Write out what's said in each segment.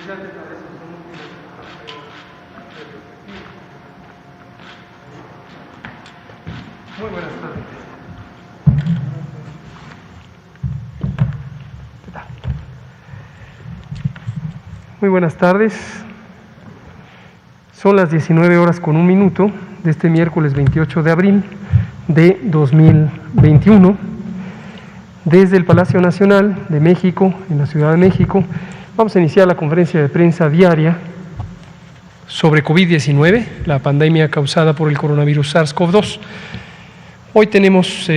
Muy buenas tardes. Muy buenas tardes. Son las 19:01 de este miércoles 28 de abril de 2021. Desde el Palacio Nacional de México, en la Ciudad de México, vamos a iniciar la conferencia de prensa diaria sobre COVID-19, la pandemia causada por el coronavirus SARS-CoV-2. Hoy tenemos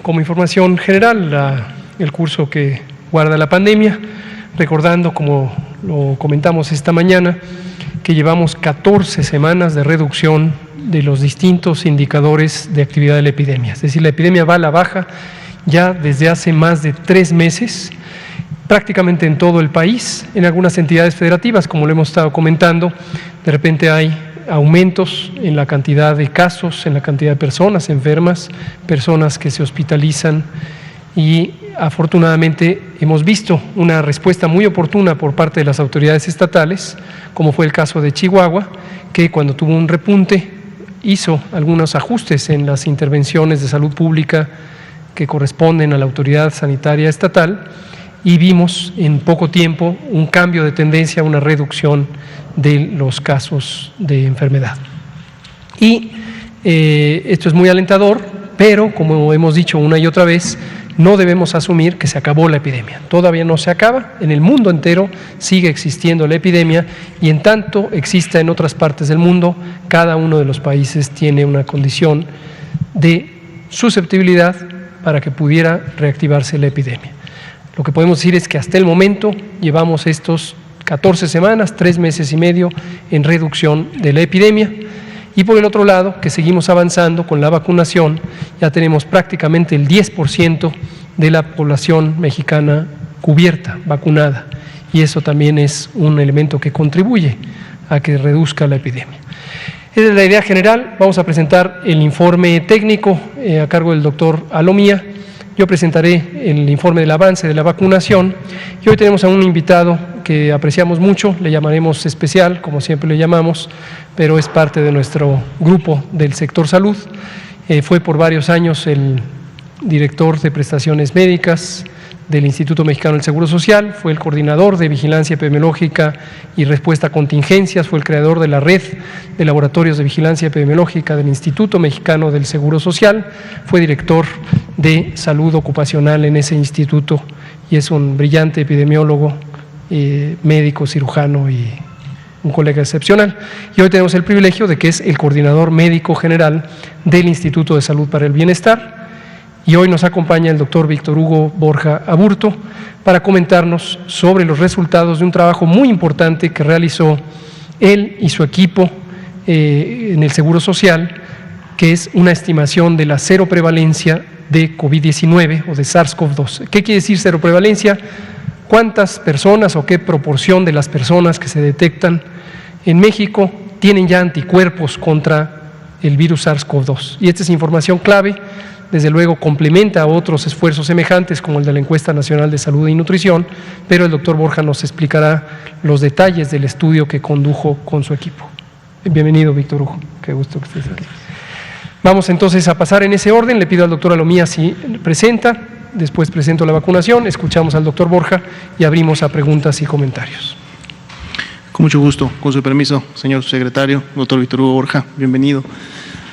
como información general el curso que guarda la pandemia, recordando, como lo comentamos esta mañana, que llevamos 14 semanas de reducción de los distintos indicadores de actividad de la epidemia. Es decir, la epidemia va a la baja ya desde hace más de 3 meses, prácticamente en todo el país. En algunas entidades federativas, como lo hemos estado comentando, de repente hay aumentos en la cantidad de casos, en la cantidad de personas enfermas, personas que se hospitalizan, y afortunadamente hemos visto una respuesta muy oportuna por parte de las autoridades estatales, como fue el caso de Chihuahua, que cuando tuvo un repunte hizo algunos ajustes en las intervenciones de salud pública que corresponden a la autoridad sanitaria estatal, y vimos en poco tiempo un cambio de tendencia, una reducción de los casos de enfermedad. Y esto es muy alentador, pero como hemos dicho una y otra vez, no debemos asumir que se acabó la epidemia. Todavía no se acaba, en el mundo entero sigue existiendo la epidemia, y en tanto exista en otras partes del mundo, cada uno de los países tiene una condición de susceptibilidad para que pudiera reactivarse la epidemia. Lo que podemos decir es que hasta el momento llevamos estos 14 semanas, 3 meses y medio en reducción de la epidemia. Y por el otro lado, que seguimos avanzando con la vacunación, ya tenemos prácticamente el 10% de la población mexicana cubierta, vacunada, y eso también es un elemento que contribuye a que reduzca la epidemia. Esa es la idea general. Vamos a presentar el informe técnico a cargo del doctor Alomía. Yo presentaré el informe del avance de la vacunación, y hoy tenemos a un invitado que apreciamos mucho, le llamaremos especial, como siempre le llamamos, pero es parte de nuestro grupo del sector salud. Fue por varios años el director de prestaciones médicas del Instituto Mexicano del Seguro Social, fue el coordinador de vigilancia epidemiológica y respuesta a contingencias, fue el creador de la red de laboratorios de vigilancia epidemiológica del Instituto Mexicano del Seguro Social, fue director de salud ocupacional en ese instituto, y es un brillante epidemiólogo, médico, cirujano y un colega excepcional. Y hoy tenemos el privilegio de que es el coordinador médico general del Instituto de Salud para el Bienestar. Y hoy nos acompaña el doctor Víctor Hugo Borja Aburto para comentarnos sobre los resultados de un trabajo muy importante que realizó él y su equipo en el Seguro Social, que es una estimación de la cero prevalencia de COVID-19 o de SARS-CoV-2. ¿Qué quiere decir cero prevalencia? ¿Cuántas personas o qué proporción de las personas que se detectan en México tienen ya anticuerpos contra el virus SARS-CoV-2? Y esta es información clave. Desde luego complementa a otros esfuerzos semejantes como el de la Encuesta Nacional de Salud y Nutrición, pero el doctor Borja nos explicará los detalles del estudio que condujo con su equipo. Bienvenido, Víctor Hugo, qué gusto que estés aquí. Vamos entonces a pasar en ese orden. Le pido al doctor Alomía si presenta, después presento la vacunación, escuchamos al doctor Borja y abrimos a preguntas y comentarios. Con mucho gusto, con su permiso, señor secretario, doctor Víctor Hugo Borja, bienvenido.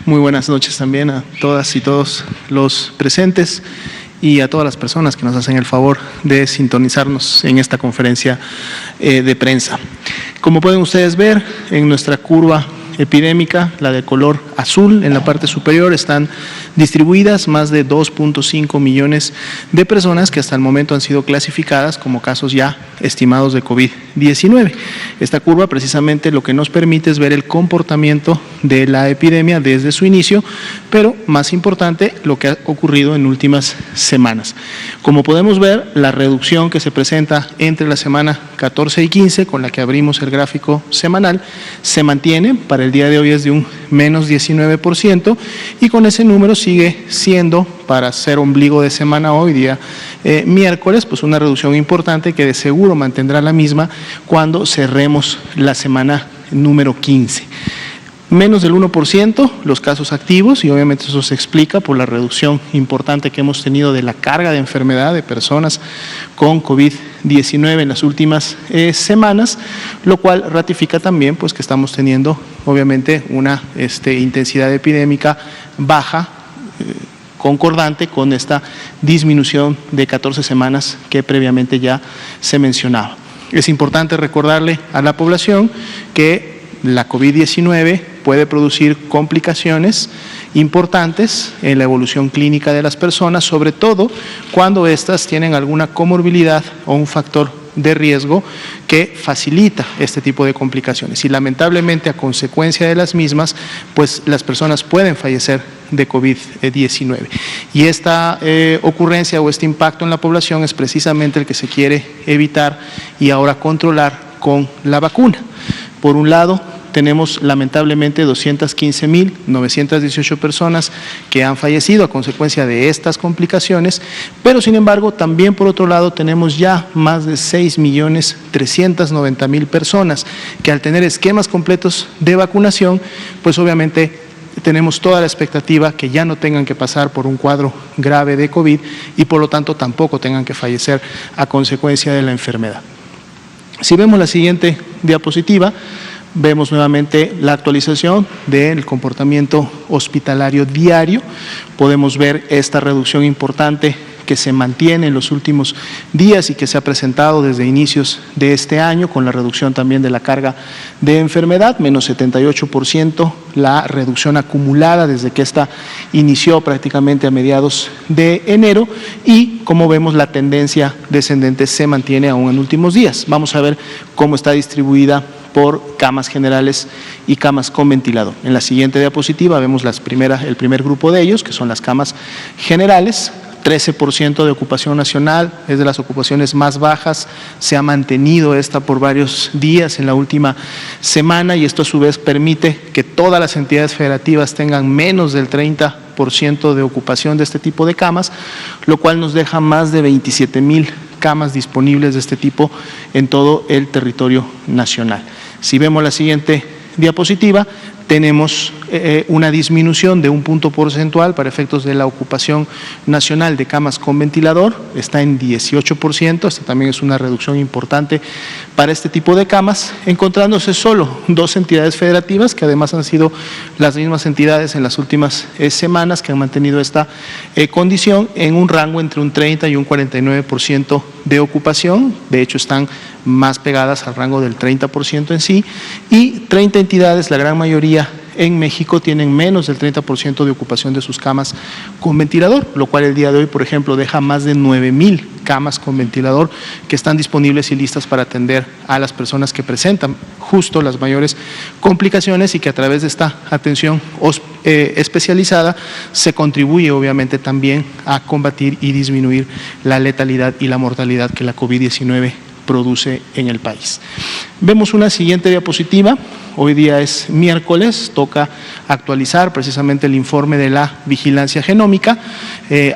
Muy buenas noches también a todas y todos los presentes y a todas las personas que nos hacen el favor de sintonizarnos en esta conferencia de prensa. Como pueden ustedes ver, en nuestra curva epidémica, la de color azul en la parte superior, están distribuidas más de 2.5 millones de personas que hasta el momento han sido clasificadas como casos ya estimados de COVID-19. Esta curva precisamente lo que nos permite es ver el comportamiento de la epidemia desde su inicio, pero más importante, lo que ha ocurrido en últimas semanas. Como podemos ver, la reducción que se presenta entre la semana 14 y 15, con la que abrimos el gráfico semanal, se mantiene para el día de hoy es de un menos 19%, y con ese número sigue siendo, para ser ombligo de semana hoy día miércoles, pues una reducción importante que de seguro mantendrá la misma cuando cerremos la semana número 15. Menos del 1% los casos activos, y obviamente eso se explica por la reducción importante que hemos tenido de la carga de enfermedad de personas con COVID-19 en las últimas semanas, lo cual ratifica también pues que estamos teniendo obviamente una intensidad epidémica baja, concordante con esta disminución de 14 semanas que previamente ya se mencionaba. Es importante recordarle a la población que la COVID-19 puede producir complicaciones importantes en la evolución clínica de las personas, sobre todo cuando éstas tienen alguna comorbilidad o un factor de riesgo que facilita este tipo de complicaciones. Y lamentablemente, a consecuencia de las mismas, pues las personas pueden fallecer de COVID-19. Y esta ocurrencia o este impacto en la población es precisamente el que se quiere evitar y ahora controlar con la vacuna. Por un lado, tenemos lamentablemente 215.918 personas que han fallecido a consecuencia de estas complicaciones, pero sin embargo también por otro lado tenemos ya más de 6.390.000 personas que al tener esquemas completos de vacunación, pues obviamente tenemos toda la expectativa que ya no tengan que pasar por un cuadro grave de COVID y por lo tanto tampoco tengan que fallecer a consecuencia de la enfermedad. Si vemos la siguiente diapositiva, vemos nuevamente la actualización del comportamiento hospitalario diario. Podemos ver esta reducción importante que se mantiene en los últimos días y que se ha presentado desde inicios de este año, con la reducción también de la carga de enfermedad, menos 78%, la reducción acumulada desde que esta inició prácticamente a mediados de enero, y como vemos la tendencia descendente se mantiene aún en últimos días. Vamos a ver cómo está distribuida por camas generales y camas con ventilador. En la siguiente diapositiva vemos el primer grupo de ellos, que son las camas generales. 13% de ocupación nacional, es de las ocupaciones más bajas, se ha mantenido esta por varios días en la última semana, y esto a su vez permite que todas las entidades federativas tengan menos del 30% de ocupación de este tipo de camas, lo cual nos deja más de 27.000 camas disponibles de este tipo en todo el territorio nacional. Si vemos la siguiente diapositiva, tenemos una disminución de un punto porcentual para efectos de la ocupación nacional de camas con ventilador, está en 18%, esta también es una reducción importante para este tipo de camas, encontrándose solo dos entidades federativas que además han sido las mismas entidades en las últimas semanas que han mantenido esta condición en un rango entre un 30 y un 49% de ocupación. De hecho están más pegadas al rango del 30% en sí, y 30 entidades, la gran mayoría en México, tienen menos del 30% de ocupación de sus camas con ventilador, lo cual el día de hoy, por ejemplo, deja más de 9.000 camas con ventilador que están disponibles y listas para atender a las personas que presentan justo las mayores complicaciones, y que a través de esta atención especializada se contribuye obviamente también a combatir y disminuir la letalidad y la mortalidad que la COVID-19 produce en el país. Vemos una siguiente diapositiva. Hoy día es miércoles, toca actualizar precisamente el informe de la vigilancia genómica,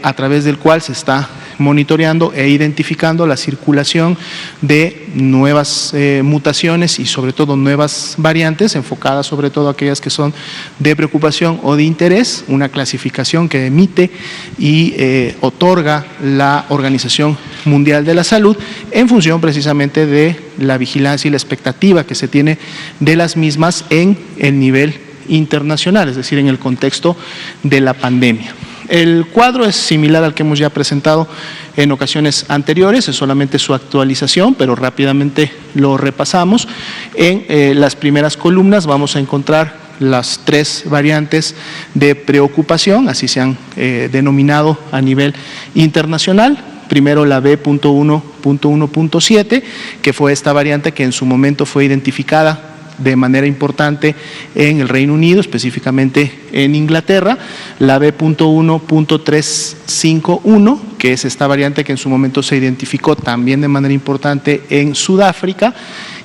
a través del cual se está monitoreando e identificando la circulación de nuevas mutaciones y sobre todo nuevas variantes, enfocadas sobre todo a aquellas que son de preocupación o de interés, una clasificación que emite y otorga la Organización Mundial de la Salud en función precisamente de la vigilancia y la expectativa que se tiene de las mismas en el nivel internacional, es decir, en el contexto de la pandemia. El cuadro es similar al que hemos ya presentado en ocasiones anteriores, es solamente su actualización, pero rápidamente lo repasamos. En las primeras columnas vamos a encontrar las tres variantes de preocupación, así se han denominado a nivel internacional. Primero la B.1.1.7, que fue esta variante que en su momento fue identificada de manera importante en el Reino Unido, específicamente en Inglaterra. La B.1.351, que es esta variante que en su momento se identificó también de manera importante en Sudáfrica.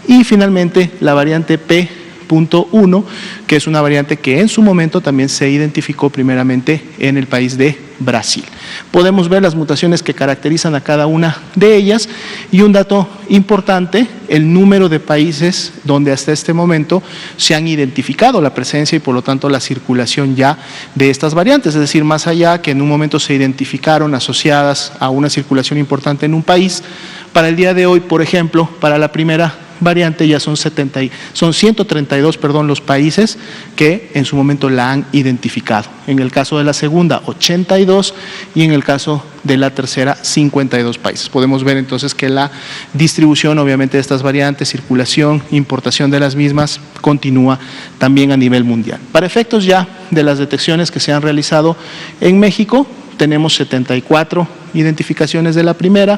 Y finalmente la variante P. BA.1, que es una variante que en su momento también se identificó primeramente en el país de Brasil. Podemos ver las mutaciones que caracterizan a cada una de ellas y un dato importante, el número de países donde hasta este momento se han identificado la presencia y por lo tanto la circulación ya de estas variantes, es decir, más allá que en un momento se identificaron asociadas a una circulación importante en un país, para el día de hoy, por ejemplo, para la primera variante ya son 132 los países que en su momento la han identificado. En el caso de la segunda, 82 y en el caso de la tercera, 52 países. Podemos ver entonces que la distribución obviamente de estas variantes, circulación, importación de las mismas, continúa también a nivel mundial. Para efectos ya de las detecciones que se han realizado en México, tenemos 74 identificaciones de la primera,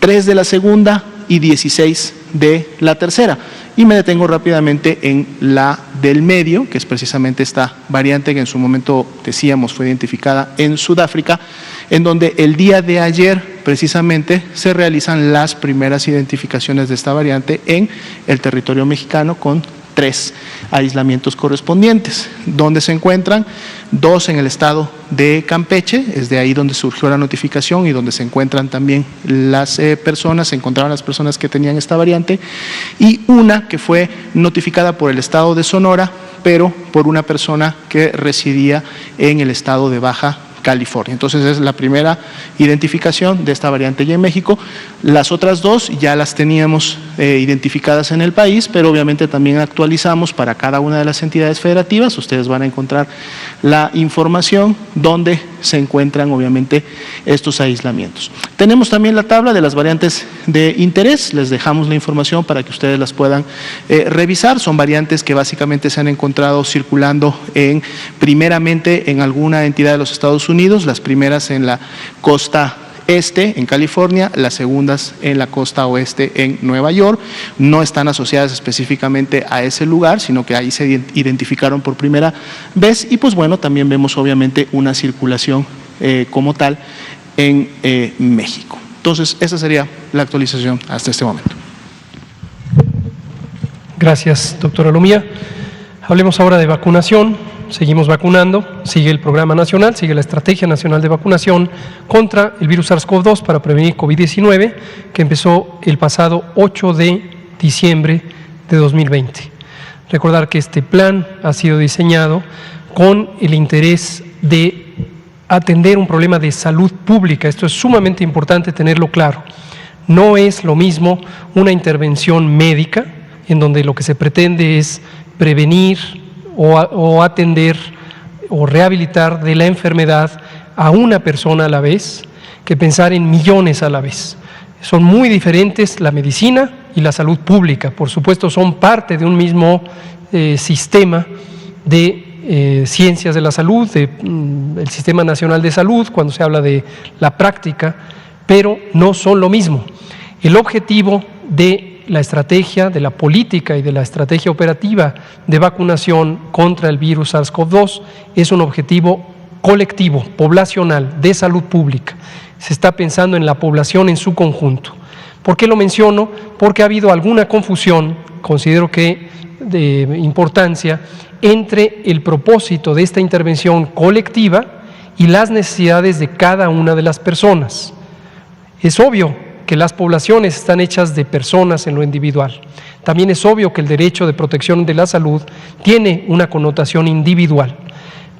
3 de la segunda y 16 de la tercera. Y me detengo rápidamente en la del medio, que es precisamente esta variante que en su momento, decíamos, fue identificada en Sudáfrica, en donde el día de ayer precisamente se realizan las primeras identificaciones de esta variante en el territorio mexicano con 3 aislamientos correspondientes, donde se encuentran 2 en el estado de Campeche, es de ahí donde surgió la notificación y donde se encuentran también las personas, se encontraron las personas que tenían esta variante, y una que fue notificada por el estado de Sonora, pero por una persona que residía en el estado de Baja California. Entonces es la primera identificación de esta variante ya en México. Las otras 2 ya las teníamos identificadas en el país, pero obviamente también actualizamos para cada una de las entidades federativas. Ustedes van a encontrar la información donde se encuentran obviamente estos aislamientos. Tenemos también la tabla de las variantes de interés, les dejamos la información para que ustedes las puedan revisar. Son variantes que básicamente se han encontrado circulando primeramente en alguna entidad de los Estados Unidos, las primeras en la costa este en California, las segundas en la costa oeste en Nueva York. No están asociadas específicamente a ese lugar, sino que ahí se identificaron por primera vez y pues bueno, también vemos obviamente una circulación como tal en México. Entonces, esa sería la actualización hasta este momento. Gracias, doctora Lumía. Hablemos ahora de vacunación. Seguimos vacunando, sigue el programa nacional, sigue la estrategia nacional de vacunación contra el virus SARS-CoV-2 para prevenir COVID-19, que empezó el pasado 8 de diciembre de 2020. Recordar que este plan ha sido diseñado con el interés de atender un problema de salud pública. Esto es sumamente importante tenerlo claro. No es lo mismo una intervención médica, en donde lo que se pretende es prevenir o atender o rehabilitar de la enfermedad a una persona a la vez, que pensar en millones a la vez. Son muy diferentes la medicina y la salud pública. Por supuesto, son parte de un mismo sistema de ciencias de la salud, del Sistema Nacional de Salud, cuando se habla de la práctica, pero no son lo mismo. El objetivo de la estrategia, de la política y de la estrategia operativa de vacunación contra el virus SARS-CoV-2 es un objetivo colectivo, poblacional, de salud pública. Se está pensando en la población en su conjunto. ¿Por qué lo menciono? Porque ha habido alguna confusión, considero que de importancia, entre el propósito de esta intervención colectiva y las necesidades de cada una de las personas. Es obvio que las poblaciones están hechas de personas en lo individual. También es obvio que el derecho de protección de la salud tiene una connotación individual,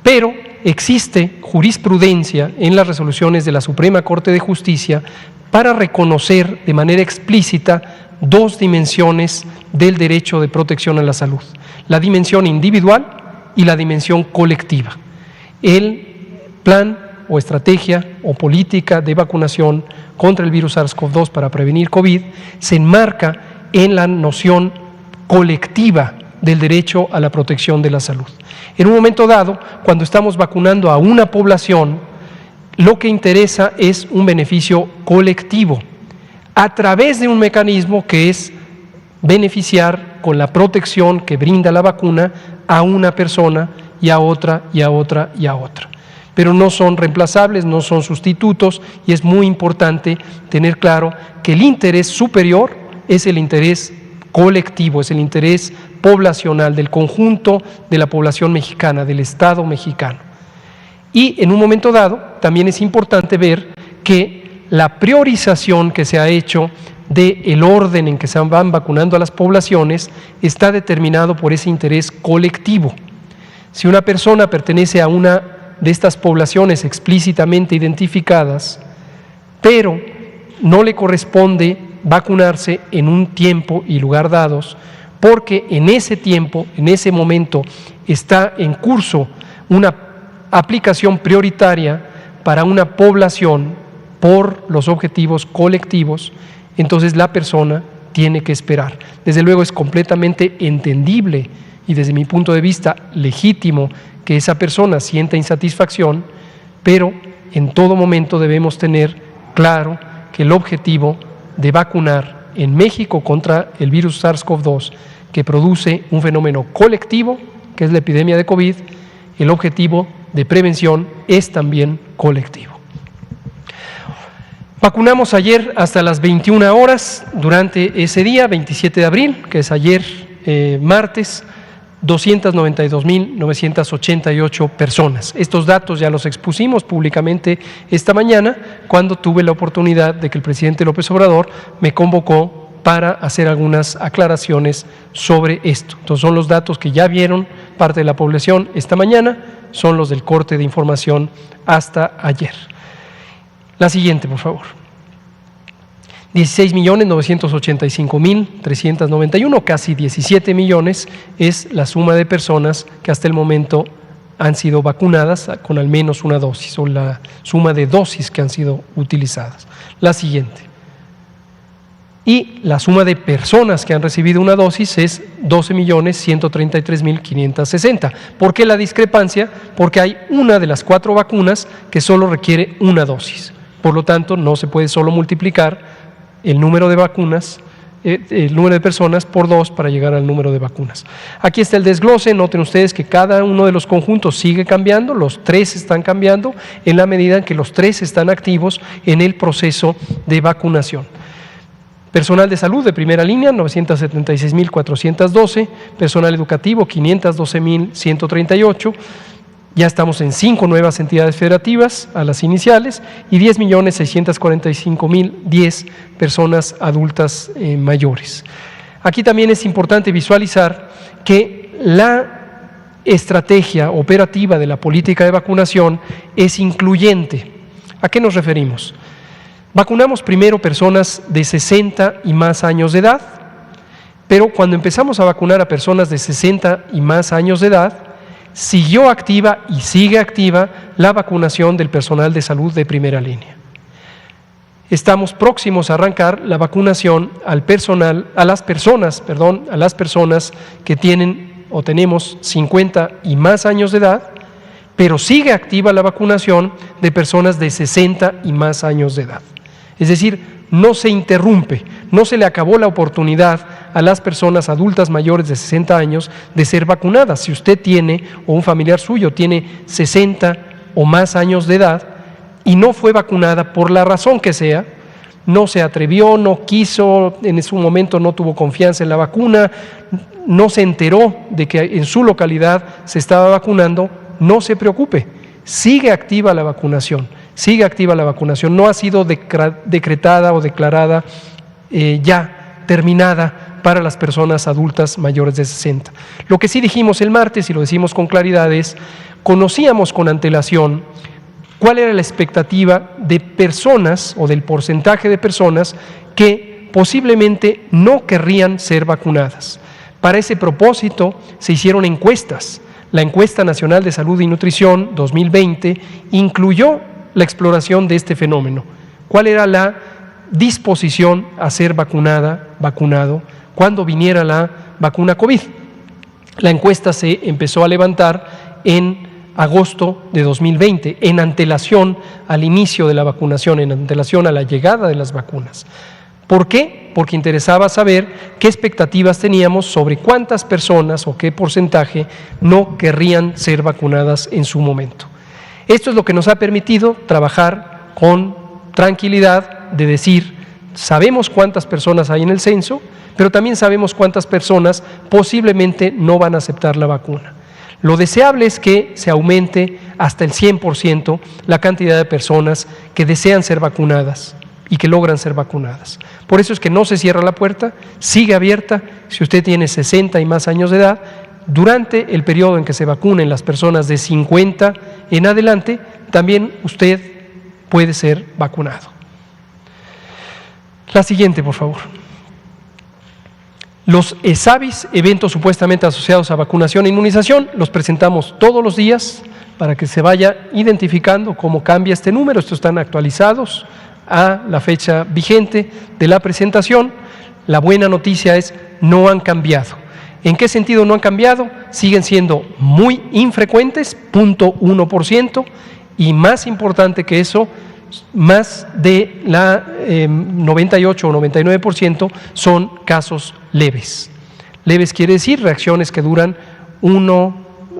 pero existe jurisprudencia en las resoluciones de la Suprema Corte de Justicia para reconocer de manera explícita 2 dimensiones del derecho de protección a la salud: la dimensión individual y la dimensión colectiva. El plan o estrategia o política de vacunación contra el virus SARS-CoV-2 para prevenir COVID se enmarca en la noción colectiva del derecho a la protección de la salud. En un momento dado, cuando estamos vacunando a una población, lo que interesa es un beneficio colectivo a través de un mecanismo que es beneficiar con la protección que brinda la vacuna a una persona y a otra y a otra y a otra. Pero no son reemplazables, no son sustitutos, y es muy importante tener claro que el interés superior es el interés colectivo, es el interés poblacional del conjunto de la población mexicana, del Estado mexicano. Y en un momento dado también es importante ver que la priorización que se ha hecho del orden en que se van vacunando a las poblaciones está determinado por ese interés colectivo. Si una persona pertenece a una de estas poblaciones explícitamente identificadas, pero no le corresponde vacunarse en un tiempo y lugar dados, porque en ese tiempo, en ese momento, está en curso una aplicación prioritaria para una población por los objetivos colectivos, entonces la persona tiene que esperar. Desde luego es completamente entendible y desde mi punto de vista legítimo que esa persona sienta insatisfacción, pero en todo momento debemos tener claro que el objetivo de vacunar en México contra el virus SARS-CoV-2, que produce un fenómeno colectivo, que es la epidemia de COVID, el objetivo de prevención es también colectivo. Vacunamos ayer hasta las 21 horas, durante ese día, 27 de abril, que es ayer martes, 292.988 personas. Estos datos ya los expusimos públicamente esta mañana cuando tuve la oportunidad de que el presidente López Obrador me convocó para hacer algunas aclaraciones sobre esto. Entonces son los datos que ya vieron parte de la población esta mañana, son los del corte de información hasta ayer. La siguiente, por favor. 16.985.391, casi 17 millones, es la suma de personas que hasta el momento han sido vacunadas con al menos una dosis, o la suma de dosis que han sido utilizadas. La siguiente. Y la suma de personas que han recibido una dosis es 12.133.560. ¿Por qué la discrepancia? Porque hay una de las 4 vacunas que solo requiere una dosis. Por lo tanto, no se puede solo multiplicar el número de vacunas, el número de personas por 2 para llegar al número de vacunas. Aquí está el desglose. Noten ustedes que cada uno de los conjuntos sigue cambiando, los 3 están cambiando en la medida en que los 3 están activos en el proceso de vacunación. Personal de salud de primera línea, 976.412, personal educativo, 512.138, ya estamos en 5 nuevas entidades federativas a las iniciales y 10.645.010 personas adultas mayores. Aquí también es importante visualizar que la estrategia operativa de la política de vacunación es incluyente. ¿A qué nos referimos? Vacunamos primero personas de 60 y más años de edad, pero cuando empezamos a vacunar a personas de 60 y más años de edad, siguió activa y sigue activa la vacunación del personal de salud de primera línea. Estamos próximos a arrancar la vacunación al personal, a las personas que tienen o tenemos 50 y más años de edad, pero sigue activa la vacunación de personas de 60 y más años de edad. Es decir, no se interrumpe, no se le acabó la oportunidad a las personas adultas mayores de 60 años de ser vacunadas. Si usted tiene, o un familiar suyo tiene 60 o más años de edad y no fue vacunada por la razón que sea, no se atrevió, no quiso, en su momento no tuvo confianza en la vacuna, no se enteró de que en su localidad se estaba vacunando, no se preocupe, sigue activa la vacunación. Sigue activa la vacunación, no ha sido decretada o declarada ya terminada para las personas adultas mayores de 60. Lo que sí dijimos el martes, y lo decimos con claridad, es: conocíamos con antelación cuál era la expectativa de personas o del porcentaje de personas que posiblemente no querrían ser vacunadas. Para ese propósito se hicieron encuestas. La Encuesta Nacional de Salud y Nutrición 2020 incluyó la exploración de este fenómeno. ¿Cuál era la disposición a ser vacunado, cuando viniera la vacuna COVID? La encuesta se empezó a levantar en agosto de 2020, en antelación al inicio de la vacunación, en antelación a la llegada de las vacunas. ¿Por qué? Porque interesaba saber qué expectativas teníamos sobre cuántas personas o qué porcentaje no querrían ser vacunadas en su momento. Esto es lo que nos ha permitido trabajar con tranquilidad de decir: sabemos cuántas personas hay en el censo, pero también sabemos cuántas personas posiblemente no van a aceptar la vacuna. Lo deseable es que se aumente hasta el 100% la cantidad de personas que desean ser vacunadas y que logran ser vacunadas. Por eso es que no se cierra la puerta, sigue abierta. Si usted tiene 60 y más años de edad, durante el periodo en que se vacunen las personas de 50 en adelante, también usted puede ser vacunado. La siguiente, por favor. Los ESAVIS, eventos supuestamente asociados a vacunación e inmunización, los presentamos todos los días para que se vaya identificando cómo cambia este número. Estos están actualizados a la fecha vigente de la presentación. La buena noticia es no han cambiado. ¿En qué sentido no han cambiado? Siguen siendo muy infrecuentes, 0.1%, y más importante que eso, más de la 98 o 99% son casos leves. Leves quiere decir reacciones que duran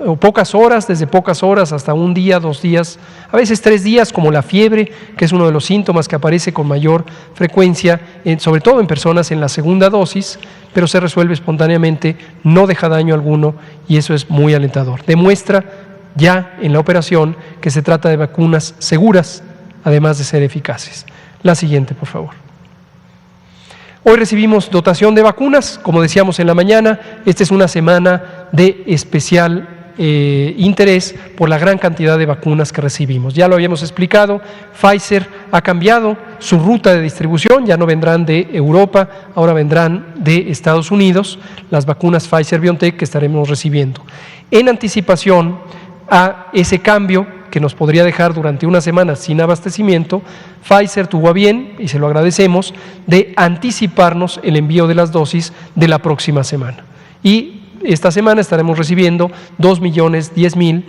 o pocas horas, desde pocas horas hasta un día, 2 días, a veces 3 días, como la fiebre, que es uno de los síntomas que aparece con mayor frecuencia, sobre todo en personas en la segunda dosis, pero se resuelve espontáneamente, no deja daño alguno y eso es muy alentador. Demuestra ya en la operación que se trata de vacunas seguras, además de ser eficaces. La siguiente, por favor. Hoy recibimos dotación de vacunas, como decíamos en la mañana. Esta es una semana de especial interés por la gran cantidad de vacunas que recibimos. Ya lo habíamos explicado, Pfizer ha cambiado su ruta de distribución, ya no vendrán de Europa, ahora vendrán de Estados Unidos, las vacunas Pfizer-BioNTech que estaremos recibiendo. En anticipación a ese cambio que nos podría dejar durante una semana sin abastecimiento, Pfizer tuvo a bien, y se lo agradecemos, de anticiparnos el envío de las dosis de la próxima semana. Y esta semana estaremos recibiendo 2.010.000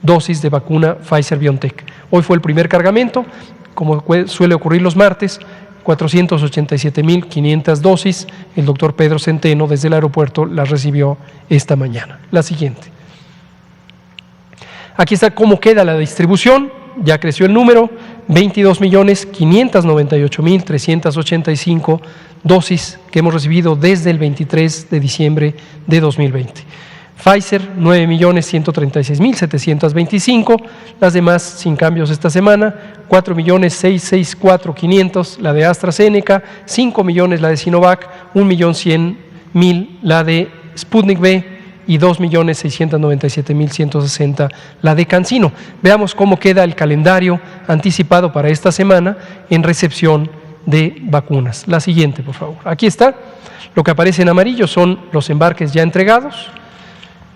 dosis de vacuna Pfizer-BioNTech. Hoy fue el primer cargamento, como suele ocurrir los martes, 487.500 dosis. El doctor Pedro Centeno desde el aeropuerto las recibió esta mañana. La siguiente. Aquí está cómo queda la distribución, ya creció el número, 22.598.385 dosis que hemos recibido desde el 23 de diciembre de 2020. Pfizer, 9.136.725, las demás sin cambios esta semana, 4.664.500 la de AstraZeneca, 5 millones la de Sinovac, 1.100.000 la de Sputnik V, y 2.697.160 la de CanSino. Veamos cómo queda el calendario anticipado para esta semana en recepción de vacunas. La siguiente, por favor. Aquí está. Lo que aparece en amarillo son los embarques ya entregados.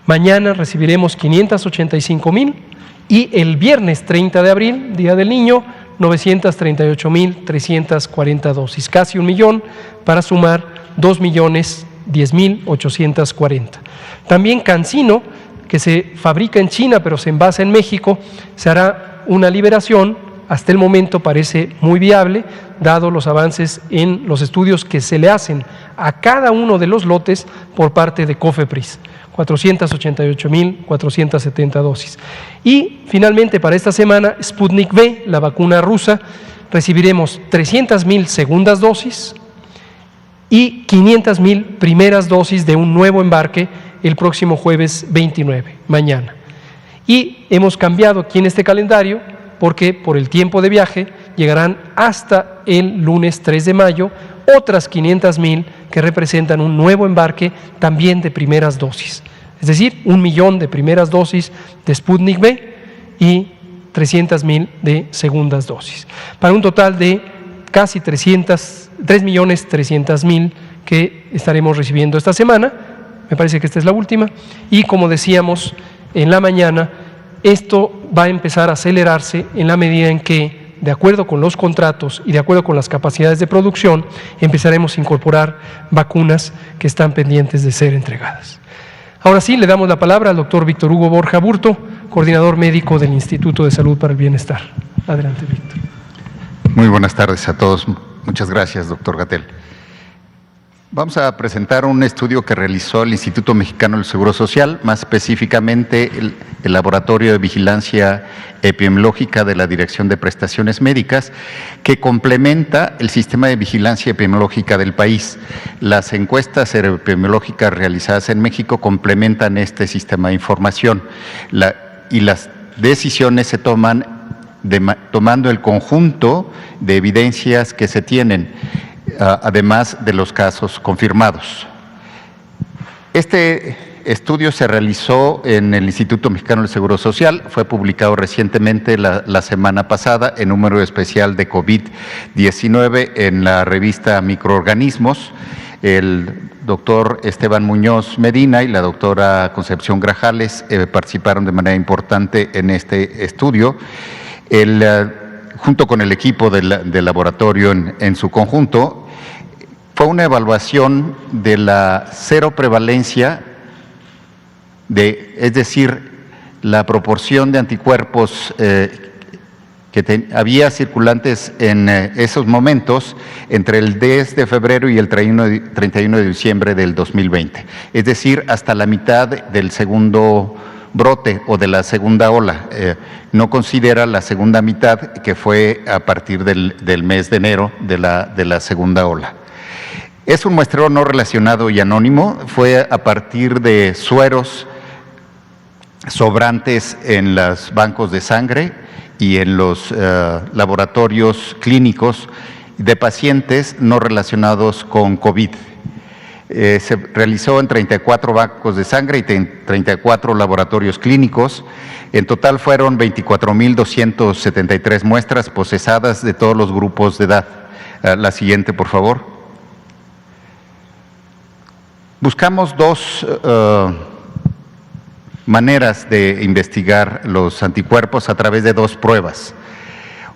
Mañana recibiremos 585.000 y el viernes 30 de abril, Día del Niño, 938.340 dosis, casi 1 millón, para sumar 2.010.840. También CanSino, que se fabrica en China pero se envasa en México, se hará una liberación. Hasta el momento parece muy viable, dado los avances en los estudios que se le hacen a cada uno de los lotes por parte de COFEPRIS. 488.470 dosis. Y finalmente para esta semana, Sputnik V, la vacuna rusa, recibiremos 300.000 segundas dosis y 500.000 primeras dosis de un nuevo embarque el próximo jueves 29, mañana. Y hemos cambiado aquí en este calendario porque por el tiempo de viaje llegarán hasta el lunes 3 de mayo otras 500.000 que representan un nuevo embarque también de primeras dosis. Es decir, 1 millón de primeras dosis de Sputnik V y 300.000 de segundas dosis. Para un total de casi 3.300.000 que estaremos recibiendo esta semana. Me parece que esta es la última. Y como decíamos en la mañana, esto va a empezar a acelerarse en la medida en que, de acuerdo con los contratos y de acuerdo con las capacidades de producción, empezaremos a incorporar vacunas que están pendientes de ser entregadas. Ahora sí, le damos la palabra al doctor Víctor Hugo Borja Aburto, coordinador médico del Instituto de Salud para el Bienestar. Adelante, Víctor. Muy buenas tardes a todos. Muchas gracias, doctor Gatell. Vamos a presentar un estudio que realizó el Instituto Mexicano del Seguro Social, más específicamente el Laboratorio de Vigilancia Epidemiológica de la Dirección de Prestaciones Médicas, que complementa el sistema de vigilancia epidemiológica del país. Las encuestas epidemiológicas realizadas en México complementan este sistema de información y las decisiones se toman tomando el conjunto de evidencias que se tienen, además de los casos confirmados. Este estudio se realizó en el Instituto Mexicano del Seguro Social, fue publicado recientemente la semana pasada en número especial de COVID-19 en la revista Microorganismos. El doctor Esteban Muñoz Medina y la doctora Concepción Grajales participaron de manera importante en este estudio. Junto con el equipo del laboratorio en su conjunto, fue una evaluación de la cero prevalencia, es decir, la proporción de anticuerpos que había circulantes en esos momentos entre el 10 de febrero y el 31 de diciembre del 2020, es decir, hasta la mitad del segundo brote o de la segunda ola. No considera la segunda mitad, que fue a partir del mes de enero de la segunda ola. Es un muestreo no relacionado y anónimo, fue a partir de sueros sobrantes en los bancos de sangre y en los laboratorios clínicos de pacientes no relacionados con COVID. Se realizó en 34 bancos de sangre y 34 laboratorios clínicos. En total fueron 24,273 muestras procesadas de todos los grupos de edad. La siguiente, por favor. Buscamos dos maneras de investigar los anticuerpos a través de dos pruebas.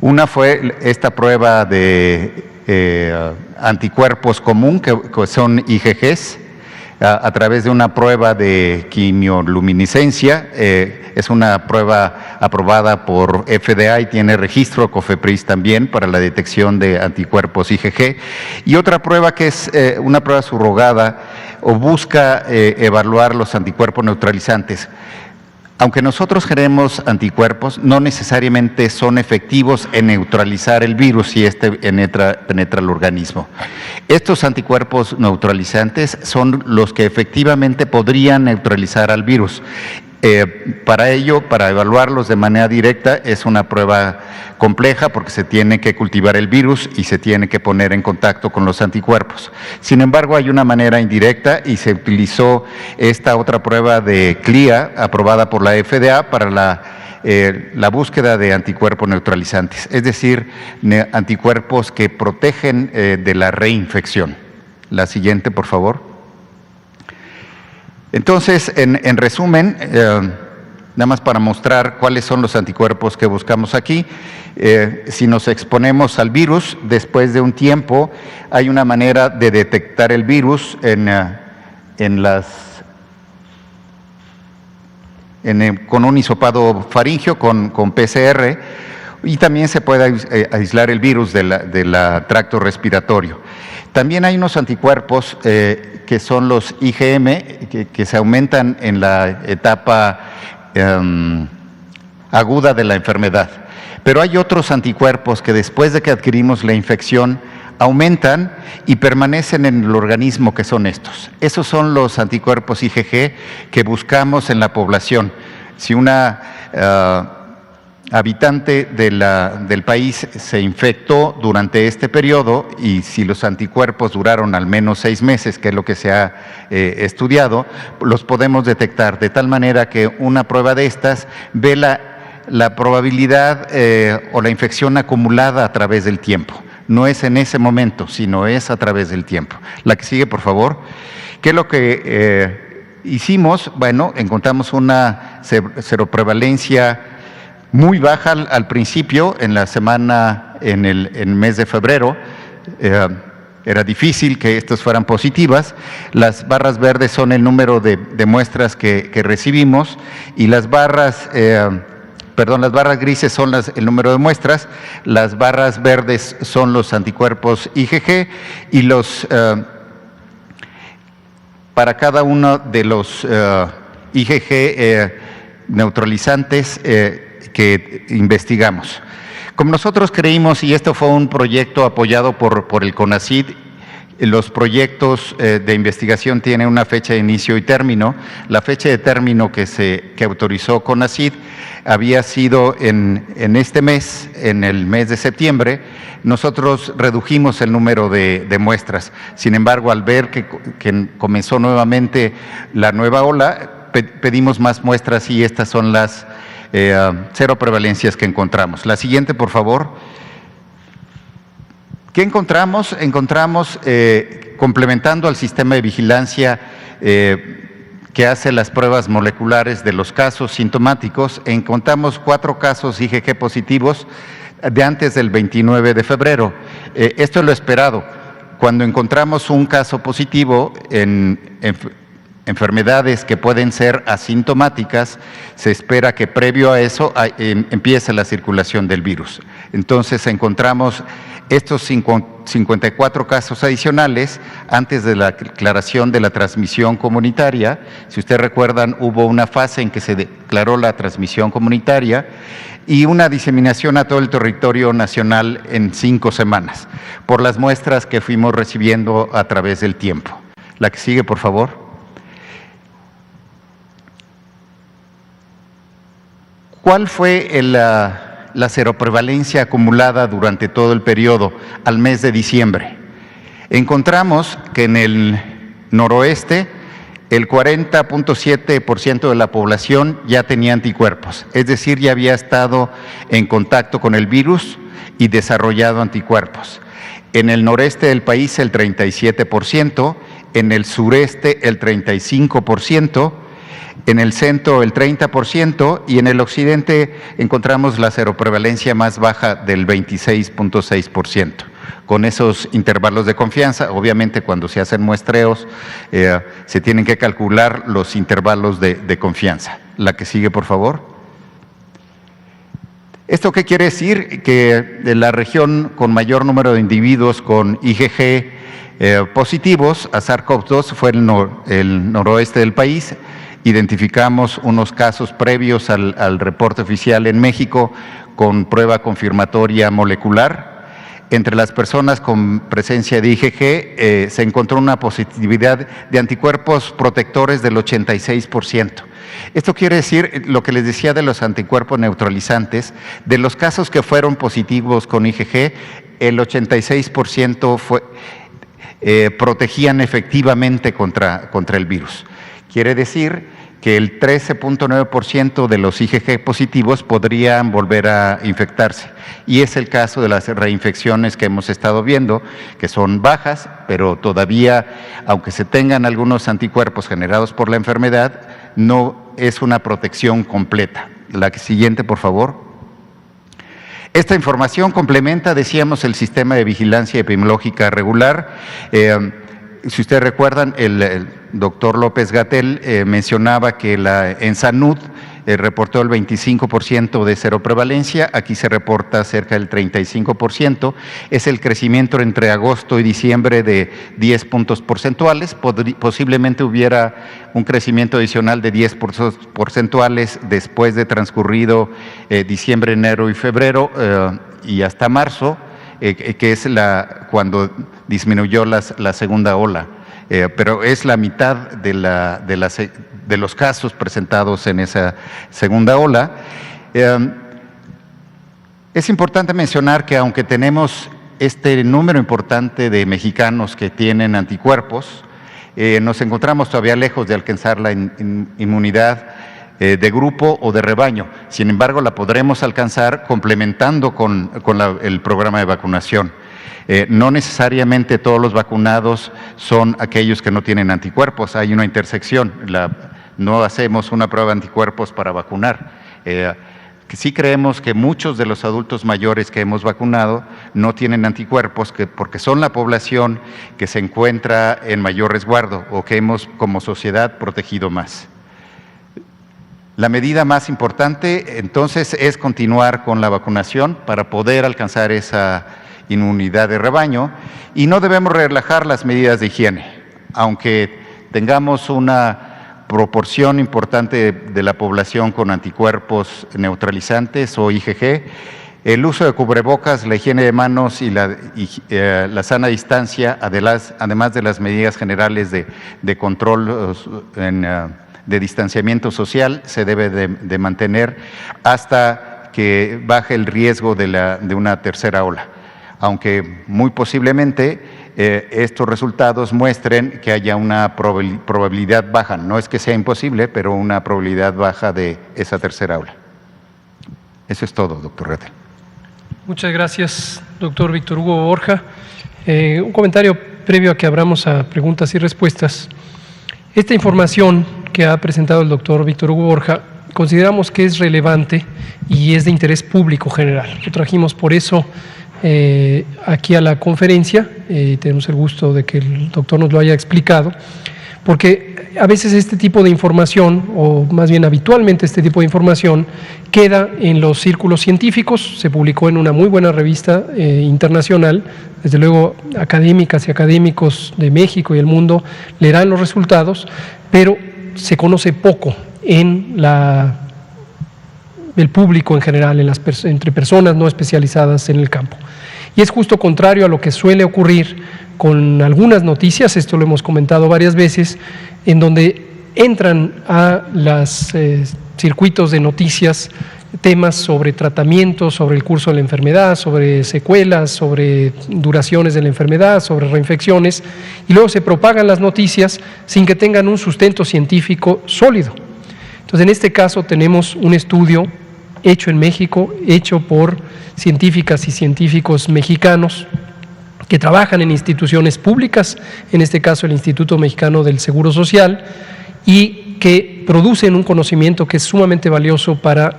Una fue esta prueba de anticuerpos común, que son IgGs, a través de una prueba de quimioluminiscencia. Es una prueba aprobada por FDA y tiene registro COFEPRIS también para la detección de anticuerpos IgG. Y otra prueba que es una prueba subrogada o busca evaluar los anticuerpos neutralizantes. Aunque nosotros generemos anticuerpos, no necesariamente son efectivos en neutralizar el virus si este penetra el organismo. Estos anticuerpos neutralizantes son los que efectivamente podrían neutralizar al virus. Para ello, para evaluarlos de manera directa, es una prueba compleja porque se tiene que cultivar el virus y se tiene que poner en contacto con los anticuerpos. Sin embargo, hay una manera indirecta y se utilizó esta otra prueba de CLIA, aprobada por la FDA, para la búsqueda de anticuerpos neutralizantes, es decir, anticuerpos que protegen de la reinfección. La siguiente, por favor. Entonces, en resumen, nada más para mostrar cuáles son los anticuerpos que buscamos aquí, si nos exponemos al virus, después de un tiempo hay una manera de detectar el virus con un hisopado faríngeo, con PCR, y también se puede aislar el virus del tracto respiratorio. También hay unos anticuerpos que son los IgM, que se aumentan en la etapa aguda de la enfermedad. Pero hay otros anticuerpos que después de que adquirimos la infección aumentan y permanecen en el organismo, que son estos. Esos son los anticuerpos IgG que buscamos en la población. Si una habitante del país se infectó durante este periodo y si los anticuerpos duraron al menos 6 meses, que es lo que se ha estudiado, los podemos detectar de tal manera que una prueba de estas ve la probabilidad o la infección acumulada a través del tiempo. No es en ese momento, sino es a través del tiempo. La que sigue, por favor. ¿Qué es lo que hicimos? Bueno, encontramos una seroprevalencia muy baja al principio, en el mes de febrero. Era difícil que estas fueran positivas. Las barras verdes son el número de muestras que recibimos y las barras grises son el número de muestras, las barras verdes son los anticuerpos IgG y los para cada uno de los IgG neutralizantes que investigamos. Como nosotros creímos, y esto fue un proyecto apoyado por el CONACYT, los proyectos de investigación tienen una fecha de inicio y término. La fecha de término que autorizó CONACYT había sido en este mes, en el mes de septiembre. Nosotros redujimos el número de muestras. Sin embargo, al ver que comenzó nuevamente la nueva ola, pedimos más muestras y estas son las 0 prevalencias que encontramos. La siguiente, por favor. ¿Qué encontramos? Encontramos, complementando al sistema de vigilancia que hace las pruebas moleculares de los casos sintomáticos, encontramos 4 casos IgG positivos de antes del 29 de febrero. Esto es lo esperado. Cuando encontramos un caso positivo en enfermedades que pueden ser asintomáticas, se espera que previo a eso empiece la circulación del virus. Entonces encontramos estos 54 casos adicionales antes de la declaración de la transmisión comunitaria. Si ustedes recuerdan, hubo una fase en que se declaró la transmisión comunitaria y una diseminación a todo el territorio nacional en 5 semanas, por las muestras que fuimos recibiendo a través del tiempo. La que sigue, por favor. ¿Cuál fue la seroprevalencia acumulada durante todo el periodo al mes de diciembre? Encontramos que en el noroeste el 40.7% de la población ya tenía anticuerpos, es decir, ya había estado en contacto con el virus y desarrollado anticuerpos. En el noreste del país el 37%, en el sureste el 35%, en el centro el 30% y en el occidente encontramos la seroprevalencia más baja del 26.6%. Con esos intervalos de confianza, obviamente cuando se hacen muestreos se tienen que calcular los intervalos de confianza. La que sigue, por favor. ¿Esto qué quiere decir? Que de la región con mayor número de individuos con IgG positivos a SARS-CoV-2 fue el noroeste del país. Identificamos unos casos previos al reporte oficial en México con prueba confirmatoria molecular. Entre las personas con presencia de IgG se encontró una positividad de anticuerpos protectores del 86%. Esto quiere decir lo que les decía de los anticuerpos neutralizantes. De los casos que fueron positivos con IgG, el 86% protegían efectivamente contra el virus. Quiere decir que el 13.9% de los IgG positivos podrían volver a infectarse. Y es el caso de las reinfecciones que hemos estado viendo, que son bajas, pero todavía, aunque se tengan algunos anticuerpos generados por la enfermedad, no es una protección completa. La siguiente, por favor. Esta información complementa, decíamos, el sistema de vigilancia epidemiológica regular. Si ustedes recuerdan, el doctor López-Gatell mencionaba que en Sanud reportó el 25% de seroprevalencia, aquí se reporta cerca del 35%, es el crecimiento entre agosto y diciembre de 10 puntos porcentuales, posiblemente hubiera un crecimiento adicional de 10 puntos porcentuales después de transcurrido diciembre, enero y febrero y hasta marzo, que es cuando disminuyó la segunda ola, pero es la mitad de los casos presentados en esa segunda ola. Es importante mencionar que aunque tenemos este número importante de mexicanos que tienen anticuerpos, nos encontramos todavía lejos de alcanzar la inmunidad de grupo o de rebaño. Sin embargo, la podremos alcanzar complementando con el programa de vacunación. No necesariamente todos los vacunados son aquellos que no tienen anticuerpos, hay una intersección. No hacemos una prueba de anticuerpos para vacunar. Sí creemos que muchos de los adultos mayores que hemos vacunado no tienen anticuerpos porque son la población que se encuentra en mayor resguardo o que hemos como sociedad protegido más. La medida más importante entonces es continuar con la vacunación para poder alcanzar esa inmunidad de rebaño y no debemos relajar las medidas de higiene, aunque tengamos una proporción importante de la población con anticuerpos neutralizantes o IgG. El uso de cubrebocas, la higiene de manos y la sana distancia, además de las medidas generales de control de distanciamiento social, se debe de mantener hasta que baje el riesgo de una tercera ola, aunque muy posiblemente estos resultados muestren que haya una probabilidad baja, no es que sea imposible, pero una probabilidad baja de esa tercera ola. Eso es todo, doctor Rethel. Muchas gracias, doctor Víctor Hugo Borja. Un comentario previo a que abramos a preguntas y respuestas. Esta información que ha presentado el doctor Víctor Hugo Borja consideramos que es relevante y es de interés público general. Lo trajimos por eso aquí a la conferencia, tenemos el gusto de que el doctor nos lo haya explicado, porque a veces este tipo de información, o más bien habitualmente este tipo de información, queda en los círculos científicos. Se publicó en una muy buena revista internacional, desde luego académicas y académicos de México y el mundo leerán los resultados, pero se conoce poco en el público en general, entre personas no especializadas en el campo. Y es justo contrario a lo que suele ocurrir con algunas noticias, esto lo hemos comentado varias veces, en donde entran a los circuitos de noticias temas sobre tratamientos, sobre el curso de la enfermedad, sobre secuelas, sobre duraciones de la enfermedad, sobre reinfecciones, y luego se propagan las noticias sin que tengan un sustento científico sólido. Entonces, en este caso tenemos un estudio hecho en México, hecho por científicas y científicos mexicanos que trabajan en instituciones públicas, en este caso el Instituto Mexicano del Seguro Social, y que producen un conocimiento que es sumamente valioso para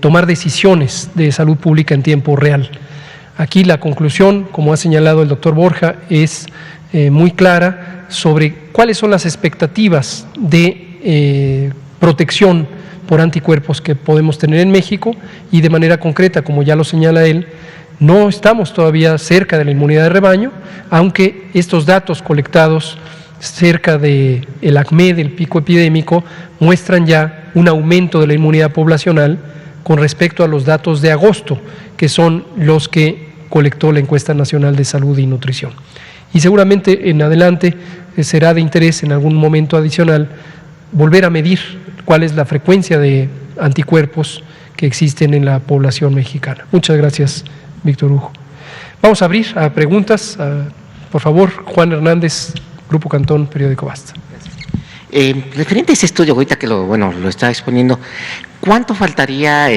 tomar decisiones de salud pública en tiempo real. Aquí la conclusión, como ha señalado el doctor Borja, es muy clara sobre cuáles son las expectativas de protección por anticuerpos que podemos tener en México, y de manera concreta, como ya lo señala él, no estamos todavía cerca de la inmunidad de rebaño, aunque estos datos colectados cerca del ACME, del pico epidémico, muestran ya un aumento de la inmunidad poblacional con respecto a los datos de agosto, que son los que colectó la Encuesta Nacional de Salud y Nutrición. Y seguramente en adelante será de interés en algún momento adicional volver a medir cuál es la frecuencia de anticuerpos que existen en la población mexicana. Muchas gracias, Víctor Hugo. Vamos a abrir a preguntas. Por favor, Juan Hernández, Grupo Cantón, Periódico Basta. Referente a ese estudio, ahorita que lo está exponiendo, ¿cuánto faltaría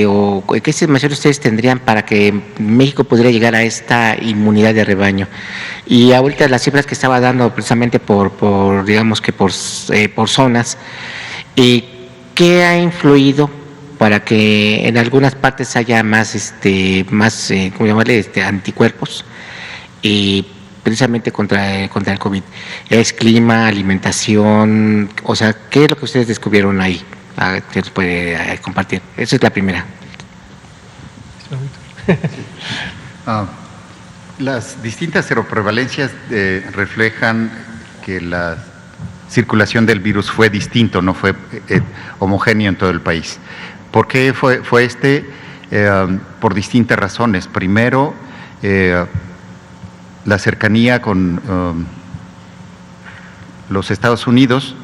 o qué estimación ustedes tendrían para que México pudiera llegar a esta inmunidad de rebaño? Y ahorita las cifras que estaba dando precisamente por zonas, ¿qué ha influido para que en algunas partes haya más anticuerpos precisamente contra el COVID? ¿Es clima, alimentación? O sea, ¿qué es lo que ustedes descubrieron ahí? ¿Qué nos puede compartir? Esa es la primera. Las distintas seroprevalencias reflejan que la circulación del virus fue distinto, no fue homogéneo en todo el país. ¿Por qué fue por distintas razones? Primero, la cercanía con los Estados Unidos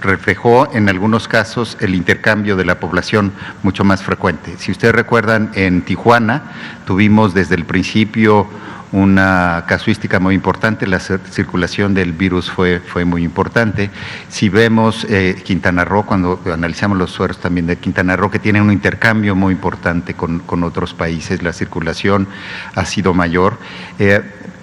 reflejó en algunos casos el intercambio de la población mucho más frecuente. Si ustedes recuerdan, en Tijuana tuvimos desde el principio una casuística muy importante, la circulación del virus fue muy importante. Si vemos Quintana Roo, cuando analizamos los sueros también de Quintana Roo, que tiene un intercambio muy importante con otros países, la circulación ha sido mayor.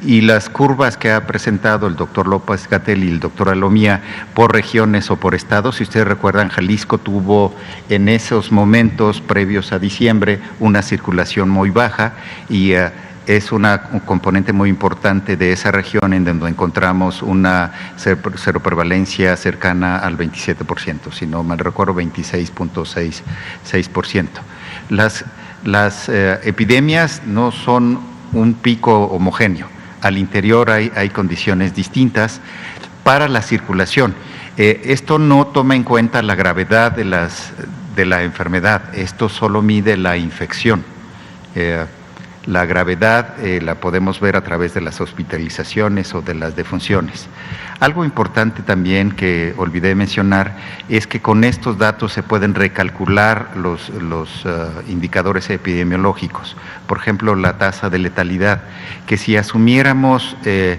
Y las curvas que ha presentado el doctor López-Gatell y el doctor Alomía por regiones o por estados, si ustedes recuerdan, Jalisco tuvo en esos momentos previos a diciembre una circulación muy baja, y es un componente muy importante de esa región en donde encontramos una seroprevalencia cercana al 27%, si no mal recuerdo 26.6%. Las epidemias no son un pico homogéneo. Al interior hay condiciones distintas. para la circulación. Esto no toma en cuenta la gravedad de la enfermedad, esto solo mide la infección. La gravedad la podemos ver a través de las hospitalizaciones o de las defunciones. Algo importante también que olvidé mencionar es que con estos datos se pueden recalcular los indicadores epidemiológicos. Por ejemplo, la tasa de letalidad, que si asumiéramos que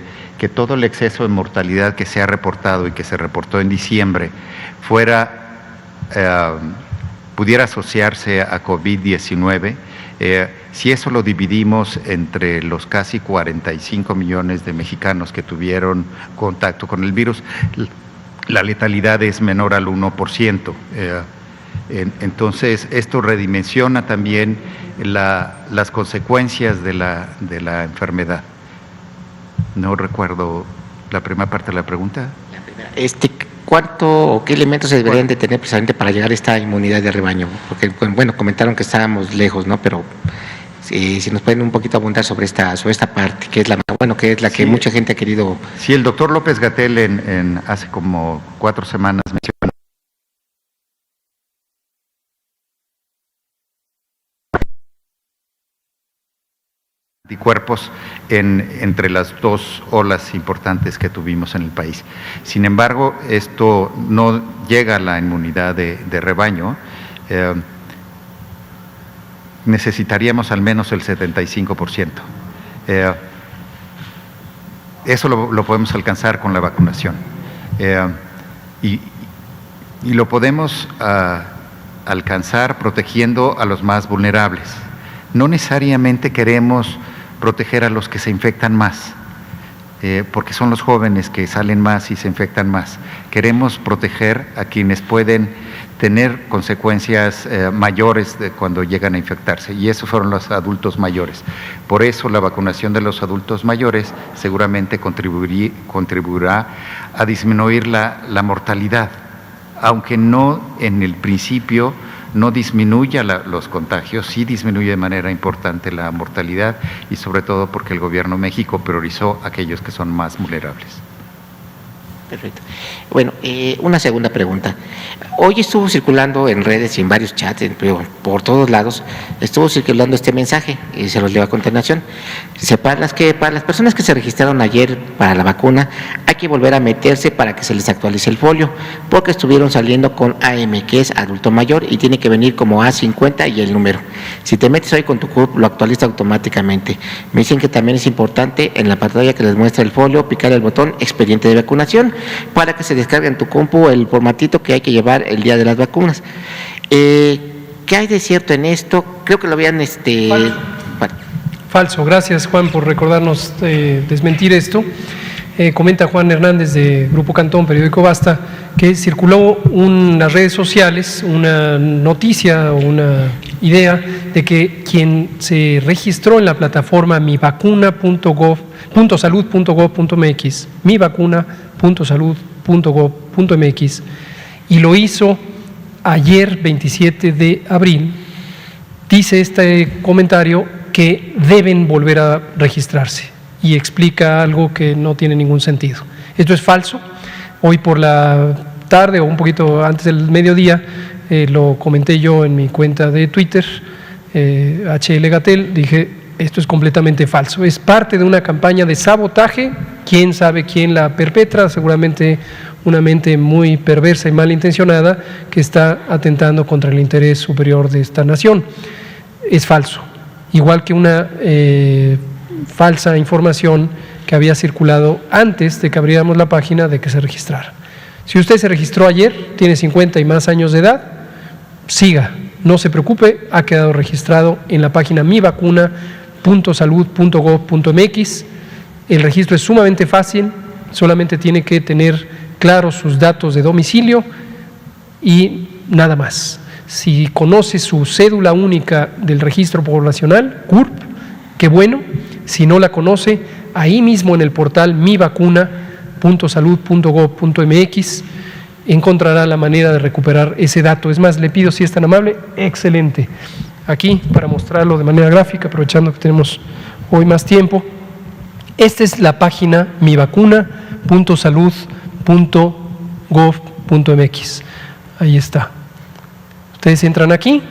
todo el exceso de mortalidad que se ha reportado y que se reportó en diciembre pudiera asociarse a COVID-19, si eso lo dividimos entre los casi 45 millones de mexicanos que tuvieron contacto con el virus, la letalidad es menor al 1%. Entonces, esto redimensiona también las consecuencias de la enfermedad. No recuerdo la primera parte de la pregunta. ¿Cuánto o qué elementos se deberían de tener precisamente para llegar a esta inmunidad de rebaño? Porque, bueno, comentaron que estábamos lejos, ¿no? Pero si nos pueden un poquito abundar sobre esta parte, que es la que mucha gente ha querido. Sí, el doctor López-Gatell hace como 4 semanas mencionó anticuerpos entre las 2 olas importantes que tuvimos en el país. Sin embargo, esto no llega a la inmunidad de rebaño. Necesitaríamos al menos el 75%. Eso lo podemos alcanzar con la vacunación. Y lo podemos alcanzar protegiendo a los más vulnerables. No necesariamente queremos proteger a los que se infectan más, porque son los jóvenes que salen más y se infectan más. Queremos proteger a quienes pueden tener consecuencias mayores cuando llegan a infectarse, y esos fueron los adultos mayores. Por eso la vacunación de los adultos mayores seguramente contribuirá a disminuir la mortalidad, aunque no en el principio no disminuya los contagios, sí disminuye de manera importante la mortalidad, y sobre todo porque el Gobierno de México priorizó a aquellos que son más vulnerables. Perfecto. Bueno, una segunda pregunta. Hoy estuvo circulando en redes y en varios chats, por todos lados, estuvo circulando este mensaje, y se los leo a continuación. Para las personas que se registraron ayer para la vacuna, hay que volver a meterse para que se les actualice el folio, porque estuvieron saliendo con AM, que es adulto mayor, y tiene que venir como A50 y el número. Si te metes hoy con tu CURP, lo actualiza automáticamente. Me dicen que también es importante en la pantalla que les muestra el folio, picar el botón expediente de vacunación, para que se descargue en tu compu el formatito que hay que llevar el día de las vacunas. ¿Qué hay de cierto en esto? Creo que lo habían… Falso. Gracias, Juan, por recordarnos desmentir esto. Comenta Juan Hernández de Grupo Cantón, periódico Basta, que circuló en las redes sociales una noticia o una idea de que quien se registró en la plataforma mivacuna.salud.gov.mx, mivacuna.salud.gov.mx, y lo hizo ayer 27 de abril, dice este comentario que deben volver a registrarse, y explica algo que no tiene ningún sentido. Esto es falso. Hoy por la tarde o un poquito antes del mediodía lo comenté yo en mi cuenta de Twitter, HL Gatell, dije, esto es completamente falso. Es parte de una campaña de sabotaje, quién sabe quién la perpetra, seguramente una mente muy perversa y malintencionada que está atentando contra el interés superior de esta nación. Es falso. Igual que una falsa información que había circulado antes de que abriéramos la página de que se registrara. Si usted se registró ayer, tiene 50 y más años de edad, siga, no se preocupe, ha quedado registrado en la página mivacuna.salud.gov.mx. El registro es sumamente fácil, solamente tiene que tener claros sus datos de domicilio y nada más. Si conoce su cédula única del registro poblacional, CURP, qué bueno. Si no la conoce, ahí mismo en el portal mivacuna.salud.gov.mx encontrará la manera de recuperar ese dato. Es más, le pido, si es tan amable, excelente. Aquí, para mostrarlo de manera gráfica, aprovechando que tenemos hoy más tiempo, esta es la página mivacuna.salud.gov.mx. .gov.mx. Ahí está. Ustedes entran aquí.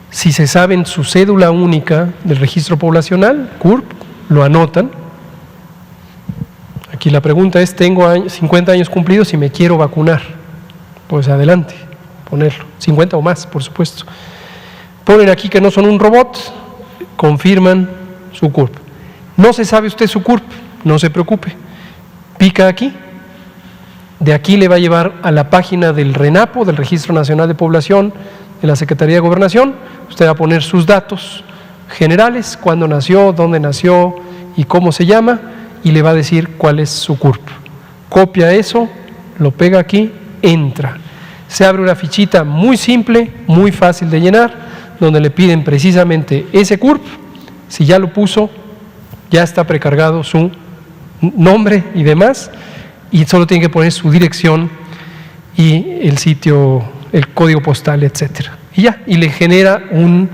Si se saben su cédula única del registro poblacional, CURP, lo anotan. Aquí la pregunta es, tengo 50 años cumplidos y me quiero vacunar. Pues adelante, ponerlo. 50 o más, por supuesto. Ponen aquí que no son un robot, confirman su CURP. No se sabe usted su CURP, no se preocupe. Pica aquí. De aquí le va a llevar a la página del RENAPO, del Registro Nacional de Población, de la Secretaría de Gobernación. Usted va a poner sus datos generales, cuándo nació, dónde nació y cómo se llama, y le va a decir cuál es su CURP. Copia eso, lo pega aquí, entra. Se abre una fichita muy simple, muy fácil de llenar, donde le piden precisamente ese CURP. Si ya lo puso, ya está precargado su nombre y demás, y solo tiene que poner su dirección y el sitio, el código postal, etcétera. Y ya, y le genera un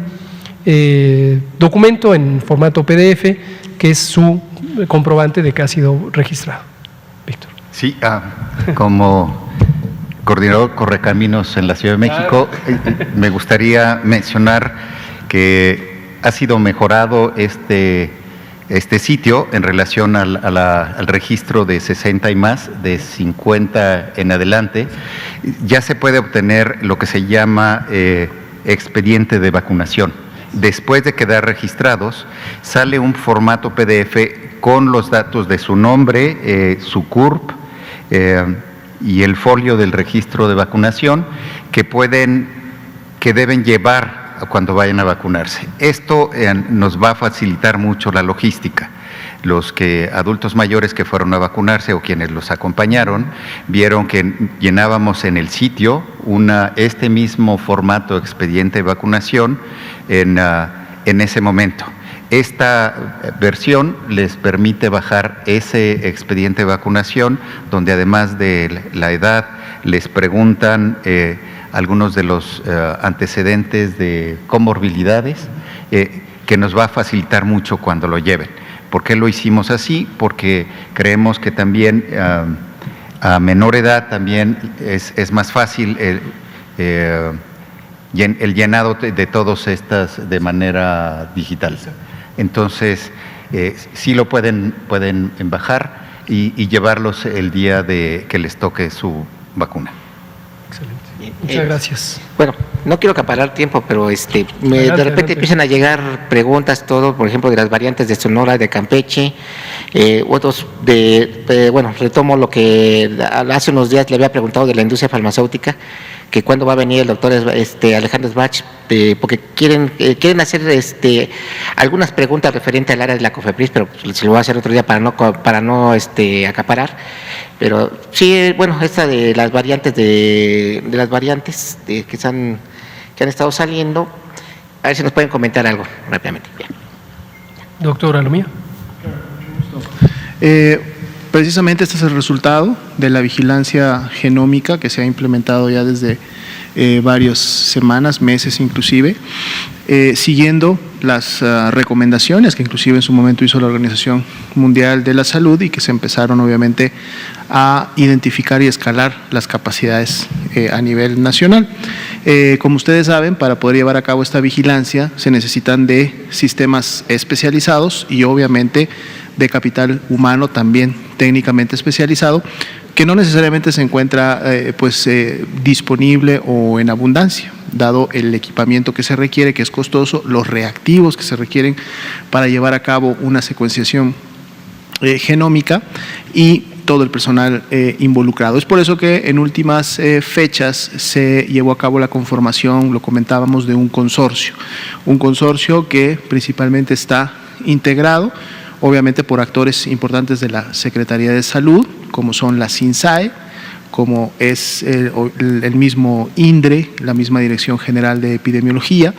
documento en formato PDF que es su comprobante de que ha sido registrado. Víctor. Sí, como coordinador Correcaminos en la Ciudad de México, me gustaría mencionar que ha sido mejorado este sitio en relación al registro de 60 y más, de 50 en adelante. Ya se puede obtener lo que se llama expediente de vacunación. Después de quedar registrados, sale un formato PDF con los datos de su nombre, su CURP y el folio del registro de vacunación que deben llevar cuando vayan a vacunarse. Esto nos va a facilitar mucho la logística. Los adultos mayores que fueron a vacunarse o quienes los acompañaron vieron que llenábamos en el sitio este mismo formato expediente de vacunación en ese momento. Esta versión les permite bajar ese expediente de vacunación, donde además de la edad les preguntan algunos de los antecedentes de comorbilidades, que nos va a facilitar mucho cuando lo lleven. ¿Por qué lo hicimos así? Porque creemos que también a menor edad también es más fácil el llenado de todas estas de manera digital. Entonces, sí lo pueden bajar y llevarlos el día que les toque su vacuna. Excelente. Muchas gracias. Bueno, no quiero acaparar tiempo, pero de repente empiezan a llegar preguntas, todo, por ejemplo, de las variantes de Sonora, de Campeche, otros bueno, retomo lo que hace unos días le había preguntado de la industria farmacéutica, que cuándo va a venir el doctor Alejandro Sbach, porque quieren hacer algunas preguntas referentes al área de la COFEPRIS, pero se lo voy a hacer otro día para no acaparar. Pero sí, bueno, esta de las variantes que han estado saliendo, a ver si nos pueden comentar algo rápidamente. Bien. Doctor Alomía. Precisamente este es el resultado de la vigilancia genómica que se ha implementado ya desde varias semanas, meses inclusive, siguiendo las recomendaciones que inclusive en su momento hizo la Organización Mundial de la Salud y que se empezaron obviamente a identificar y escalar las capacidades a nivel nacional. Como ustedes saben, para poder llevar a cabo esta vigilancia se necesitan de sistemas especializados y obviamente de capital humano también técnicamente especializado, que no necesariamente se encuentra disponible o en abundancia, dado el equipamiento que se requiere, que es costoso, los reactivos que se requieren para llevar a cabo una secuenciación genómica y todo el personal involucrado. Es por eso que en últimas fechas se llevó a cabo la conformación, lo comentábamos, de un consorcio que principalmente está integrado obviamente por actores importantes de la Secretaría de Salud, como son la SINSAE, como es el mismo INDRE, la misma Dirección General de Epidemiología,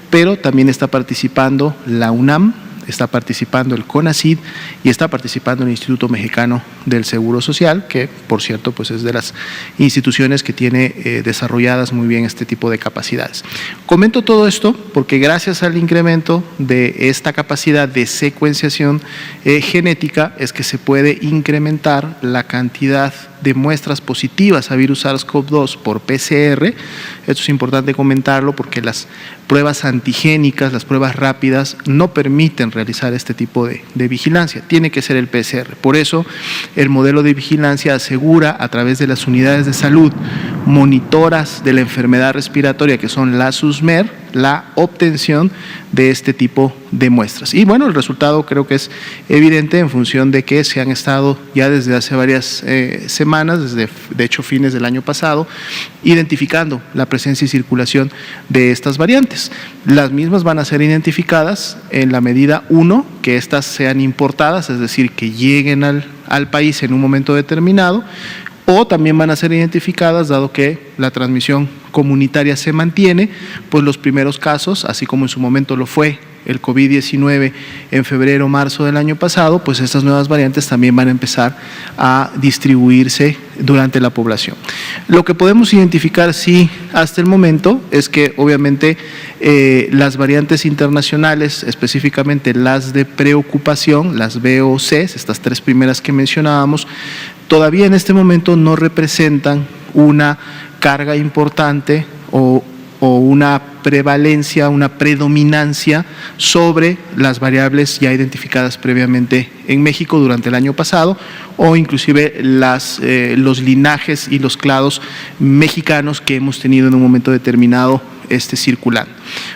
pero también está participando la UNAM, está participando el CONACYT y está participando el Instituto Mexicano del Seguro Social, que por cierto pues es de las instituciones que tiene desarrolladas muy bien este tipo de capacidades. Comento todo esto porque gracias al incremento de esta capacidad de secuenciación genética es que se puede incrementar la cantidad de muestras positivas a virus SARS-CoV-2 por PCR. Esto es importante comentarlo porque las pruebas antigénicas, las pruebas rápidas, no permiten realizar este tipo de vigilancia. Tiene que ser el PCR. Por eso, el modelo de vigilancia asegura a través de las unidades de salud monitoras de la enfermedad respiratoria, que son las SUSMER, la obtención de este tipo de muestras. Y bueno, el resultado creo que es evidente en función de que se han estado ya desde hace varias semanas, desde de hecho fines del año pasado, identificando la presencia y circulación de estas variantes. Las mismas van a ser identificadas en la medida 1, que estas sean importadas, es decir, que lleguen al país en un momento determinado, o también van a ser identificadas, dado que la transmisión comunitaria se mantiene, pues los primeros casos, así como en su momento lo fue el COVID-19 en febrero, marzo del año pasado, pues estas nuevas variantes también van a empezar a distribuirse durante la población. Lo que podemos identificar, sí, hasta el momento, es que obviamente las variantes internacionales, específicamente las de preocupación, las VOCs, estas tres primeras que mencionábamos, todavía en este momento no representan una carga importante o una prevalencia, una predominancia sobre las variables ya identificadas previamente en México durante el año pasado, o inclusive los linajes y los clados mexicanos que hemos tenido en un momento determinado circulando.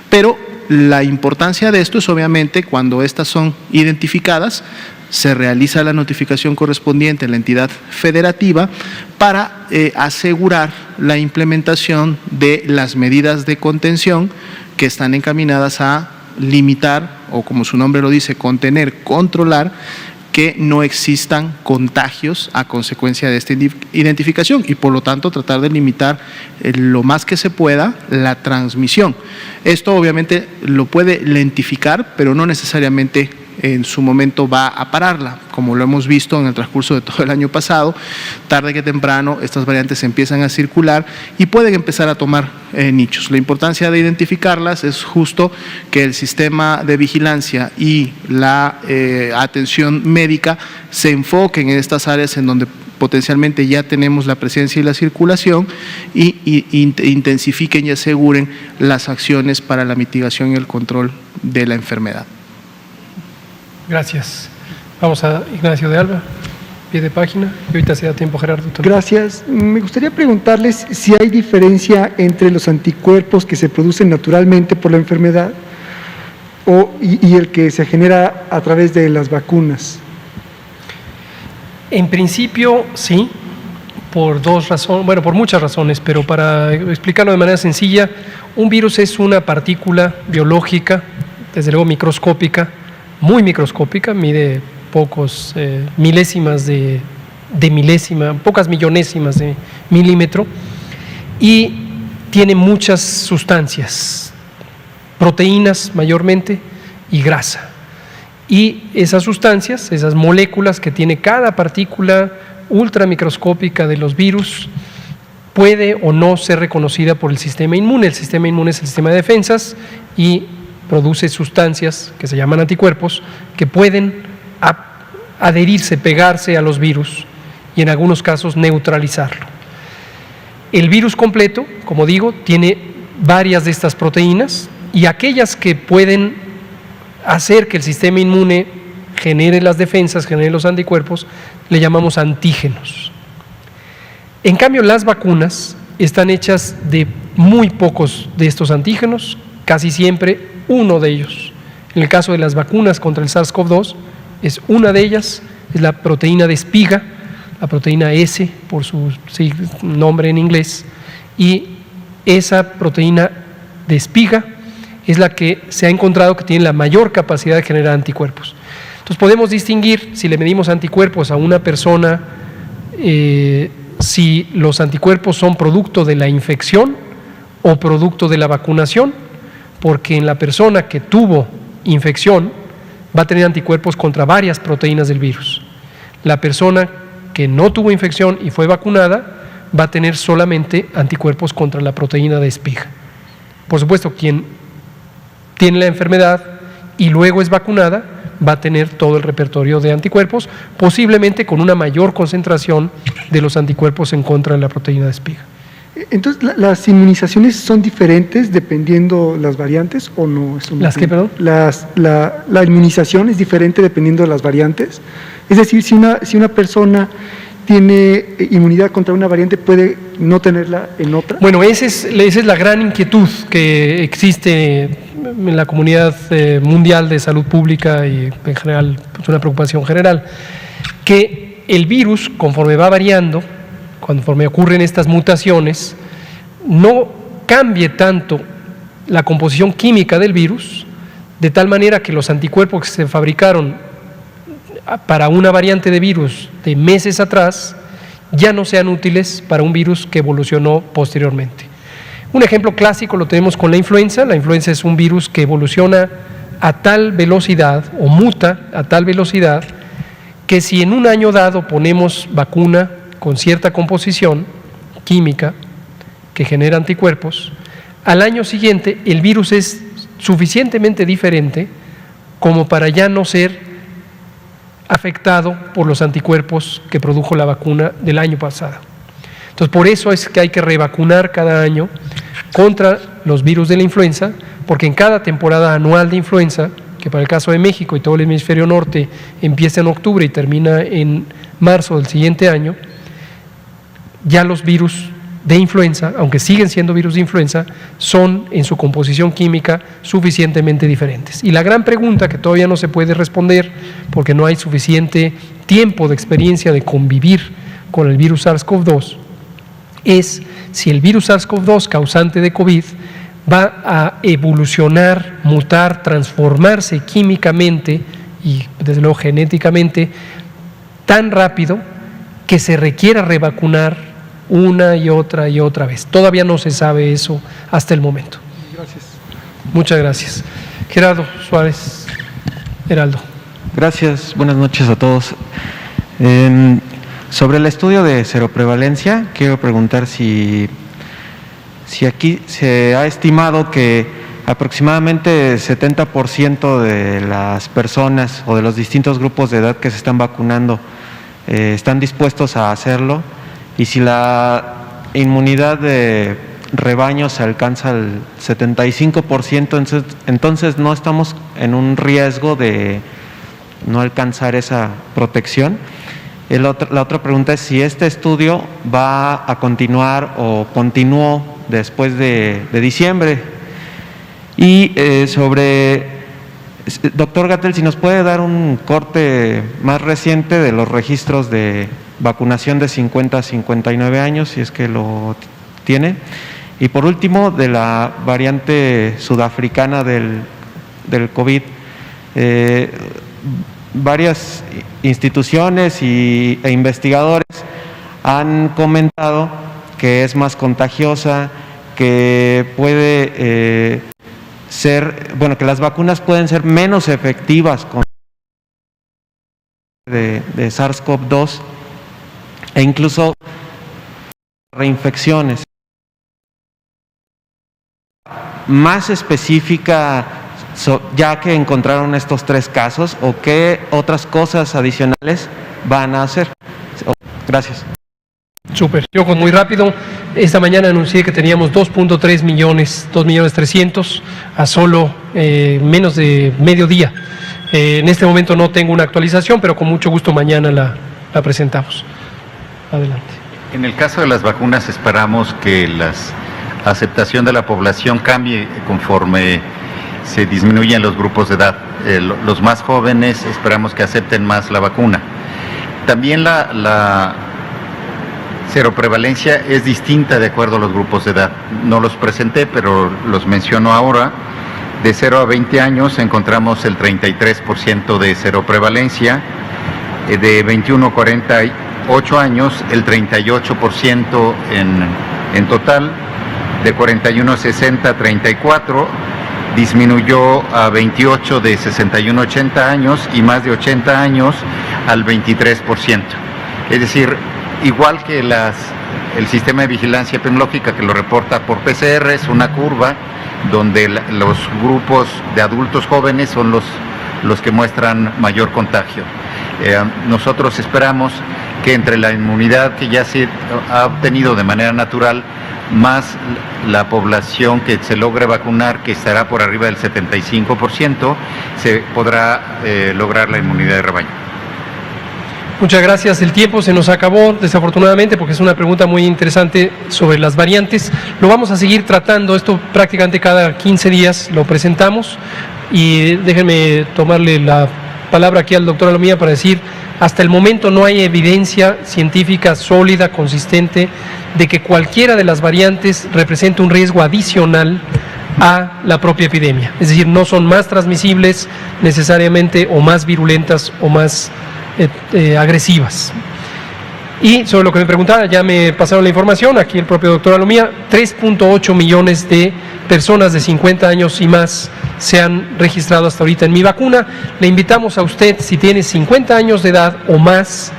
Pero la importancia de esto es obviamente cuando estas son identificadas, se realiza la notificación correspondiente a la entidad federativa para asegurar la implementación de las medidas de contención que están encaminadas a limitar, o como su nombre lo dice, contener, controlar, que no existan contagios a consecuencia de esta identificación y por lo tanto tratar de limitar lo más que se pueda la transmisión. Esto obviamente lo puede lentificar, pero no necesariamente en su momento va a pararla, como lo hemos visto en el transcurso de todo el año pasado. Tarde que temprano estas variantes empiezan a circular y pueden empezar a tomar nichos. La importancia de identificarlas es justo que el sistema de vigilancia y la atención médica se enfoquen en estas áreas en donde potencialmente ya tenemos la presencia y la circulación y intensifiquen y aseguren las acciones para la mitigación y el control de la enfermedad. Gracias. Vamos a Ignacio de Alba, pie de página, y ahorita se da tiempo, Gerardo. Gracias. Me gustaría preguntarles si hay diferencia entre los anticuerpos que se producen naturalmente por la enfermedad y el que se genera a través de las vacunas. En principio, sí, por dos razones, bueno, por muchas razones, pero para explicarlo de manera sencilla, un virus es una partícula biológica, desde luego microscópica, muy microscópica, mide pocos milésimas de milésima, pocas millonésimas de milímetro, y tiene muchas sustancias, proteínas mayormente y grasa. Y esas sustancias, esas moléculas que tiene cada partícula ultramicroscópica de los virus, puede o no ser reconocida por el sistema inmune. El sistema inmune es el sistema de defensas y produce sustancias que se llaman anticuerpos que pueden adherirse, pegarse a los virus y en algunos casos neutralizarlo. El virus completo, como digo, tiene varias de estas proteínas y aquellas que pueden hacer que el sistema inmune genere las defensas, genere los anticuerpos, le llamamos antígenos. En cambio, las vacunas están hechas de muy pocos de estos antígenos, casi siempre uno de ellos. En el caso de las vacunas contra el SARS-CoV-2, es una de ellas, es la proteína de espiga, la proteína S por su nombre en inglés, y esa proteína de espiga es la que se ha encontrado que tiene la mayor capacidad de generar anticuerpos. Entonces podemos distinguir, si le medimos anticuerpos a una persona, si los anticuerpos son producto de la infección o producto de la vacunación, porque en la persona que tuvo infección va a tener anticuerpos contra varias proteínas del virus. La persona que no tuvo infección y fue vacunada va a tener solamente anticuerpos contra la proteína de espiga. Por supuesto, quien tiene la enfermedad y luego es vacunada va a tener todo el repertorio de anticuerpos, posiblemente con una mayor concentración de los anticuerpos en contra de la proteína de espiga. Entonces, ¿las inmunizaciones son diferentes dependiendo las variantes o no? ¿Las qué, perdón? La inmunización es diferente dependiendo de las variantes. Es decir, si una persona tiene inmunidad contra una variante, ¿puede no tenerla en otra? Bueno, esa es la gran inquietud que existe en la comunidad mundial de salud pública y en general, es una preocupación general, que el virus, conforme va variando, conforme ocurren estas mutaciones, no cambie tanto la composición química del virus, de tal manera que los anticuerpos que se fabricaron para una variante de virus de meses atrás ya no sean útiles para un virus que evolucionó posteriormente. Un ejemplo clásico lo tenemos con la influenza. La influenza es un virus que evoluciona a tal velocidad o muta a tal velocidad que si en un año dado ponemos vacuna con cierta composición química que genera anticuerpos, al año siguiente el virus es suficientemente diferente como para ya no ser afectado por los anticuerpos que produjo la vacuna del año pasado. Entonces, por eso es que hay que revacunar cada año contra los virus de la influenza, porque en cada temporada anual de influenza, que para el caso de México y todo el hemisferio norte empieza en octubre y termina en marzo del siguiente año, ya los virus de influenza, aunque siguen siendo virus de influenza, son en su composición química suficientemente diferentes. Y la gran pregunta que todavía no se puede responder, porque no hay suficiente tiempo de experiencia de convivir con el virus SARS-CoV-2, es si el virus SARS-CoV-2 causante de COVID va a evolucionar, mutar, transformarse químicamente y desde luego genéticamente tan rápido que se requiera revacunar una y otra vez. Todavía no se sabe eso hasta el momento. Gracias. Muchas gracias. Gerardo Suárez, Heraldo. Gracias, buenas noches a todos. Sobre el estudio de seroprevalencia, quiero preguntar si aquí se ha estimado que aproximadamente 70% de las personas o de los distintos grupos de edad que se están vacunando están dispuestos a hacerlo, y si la inmunidad de rebaño se alcanza al 75%, entonces no estamos en un riesgo de no alcanzar esa protección. La otra pregunta es si este estudio va a continuar o continuó después de diciembre. Y doctor Gatell, si nos puede dar un corte más reciente de los registros de vacunación de 50 a 59 años, si es que lo tiene. Y por último, de la variante sudafricana del COVID, varias instituciones e investigadores han comentado que es más contagiosa, que puede que las vacunas pueden ser menos efectivas con de SARS-CoV-2 e incluso reinfecciones. Más específica, ya que encontraron estos 3 casos, o qué otras cosas adicionales van a hacer. Gracias. Súper. Yo muy rápido, esta mañana anuncié que teníamos 2.3 millones, 2.300.000 a solo menos de mediodía. En este momento no tengo una actualización, pero con mucho gusto mañana la presentamos. Adelante. En el caso de las vacunas esperamos que la aceptación de la población cambie conforme se disminuyen los grupos de edad. Los más jóvenes esperamos que acepten más la vacuna. También la seroprevalencia es distinta de acuerdo a los grupos de edad. No los presenté, pero los menciono ahora. De 0 a 20 años encontramos el 33% de seroprevalencia. De 21 a 48 años, el 38% en total. De 41 a 60, 34%. disminuyó a 28 de 61 a 80 años y más de 80 años al 23%. Es decir, igual que el sistema de vigilancia epidemiológica que lo reporta por PCR, es una curva donde los grupos de adultos jóvenes son los que muestran mayor contagio. Nosotros esperamos que entre la inmunidad que ya se ha obtenido de manera natural, más la población que se logre vacunar, que estará por arriba del 75%, se podrá lograr la inmunidad de rebaño. Muchas gracias. El tiempo se nos acabó, desafortunadamente, porque es una pregunta muy interesante sobre las variantes. Lo vamos a seguir tratando, esto prácticamente cada 15 días lo presentamos, y déjenme tomarle la palabra aquí al doctor Alomía para decir, hasta el momento no hay evidencia científica sólida, consistente, de que cualquiera de las variantes represente un riesgo adicional a la propia epidemia. Es decir, no son más transmisibles necesariamente, o más virulentas, o más agresivas. Y sobre lo que me preguntaba, ya me pasaron la información, aquí el propio doctor Alomía, 3.8 millones de personas de 50 años y más se han registrado hasta ahorita en Mi Vacuna. Le invitamos a usted, si tiene 50 años de edad o más,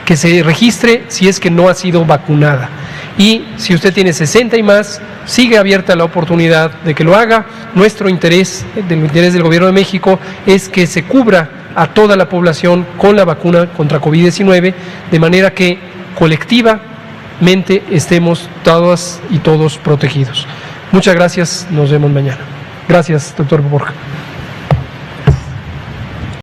que se registre si es que no ha sido vacunada. Y si usted tiene 60 y más, sigue abierta la oportunidad de que lo haga. Nuestro interés, el interés del Gobierno de México, es que se cubra a toda la población con la vacuna contra COVID-19, de manera que colectivamente estemos todas y todos protegidos. Muchas gracias, nos vemos mañana. Gracias, doctor Borja.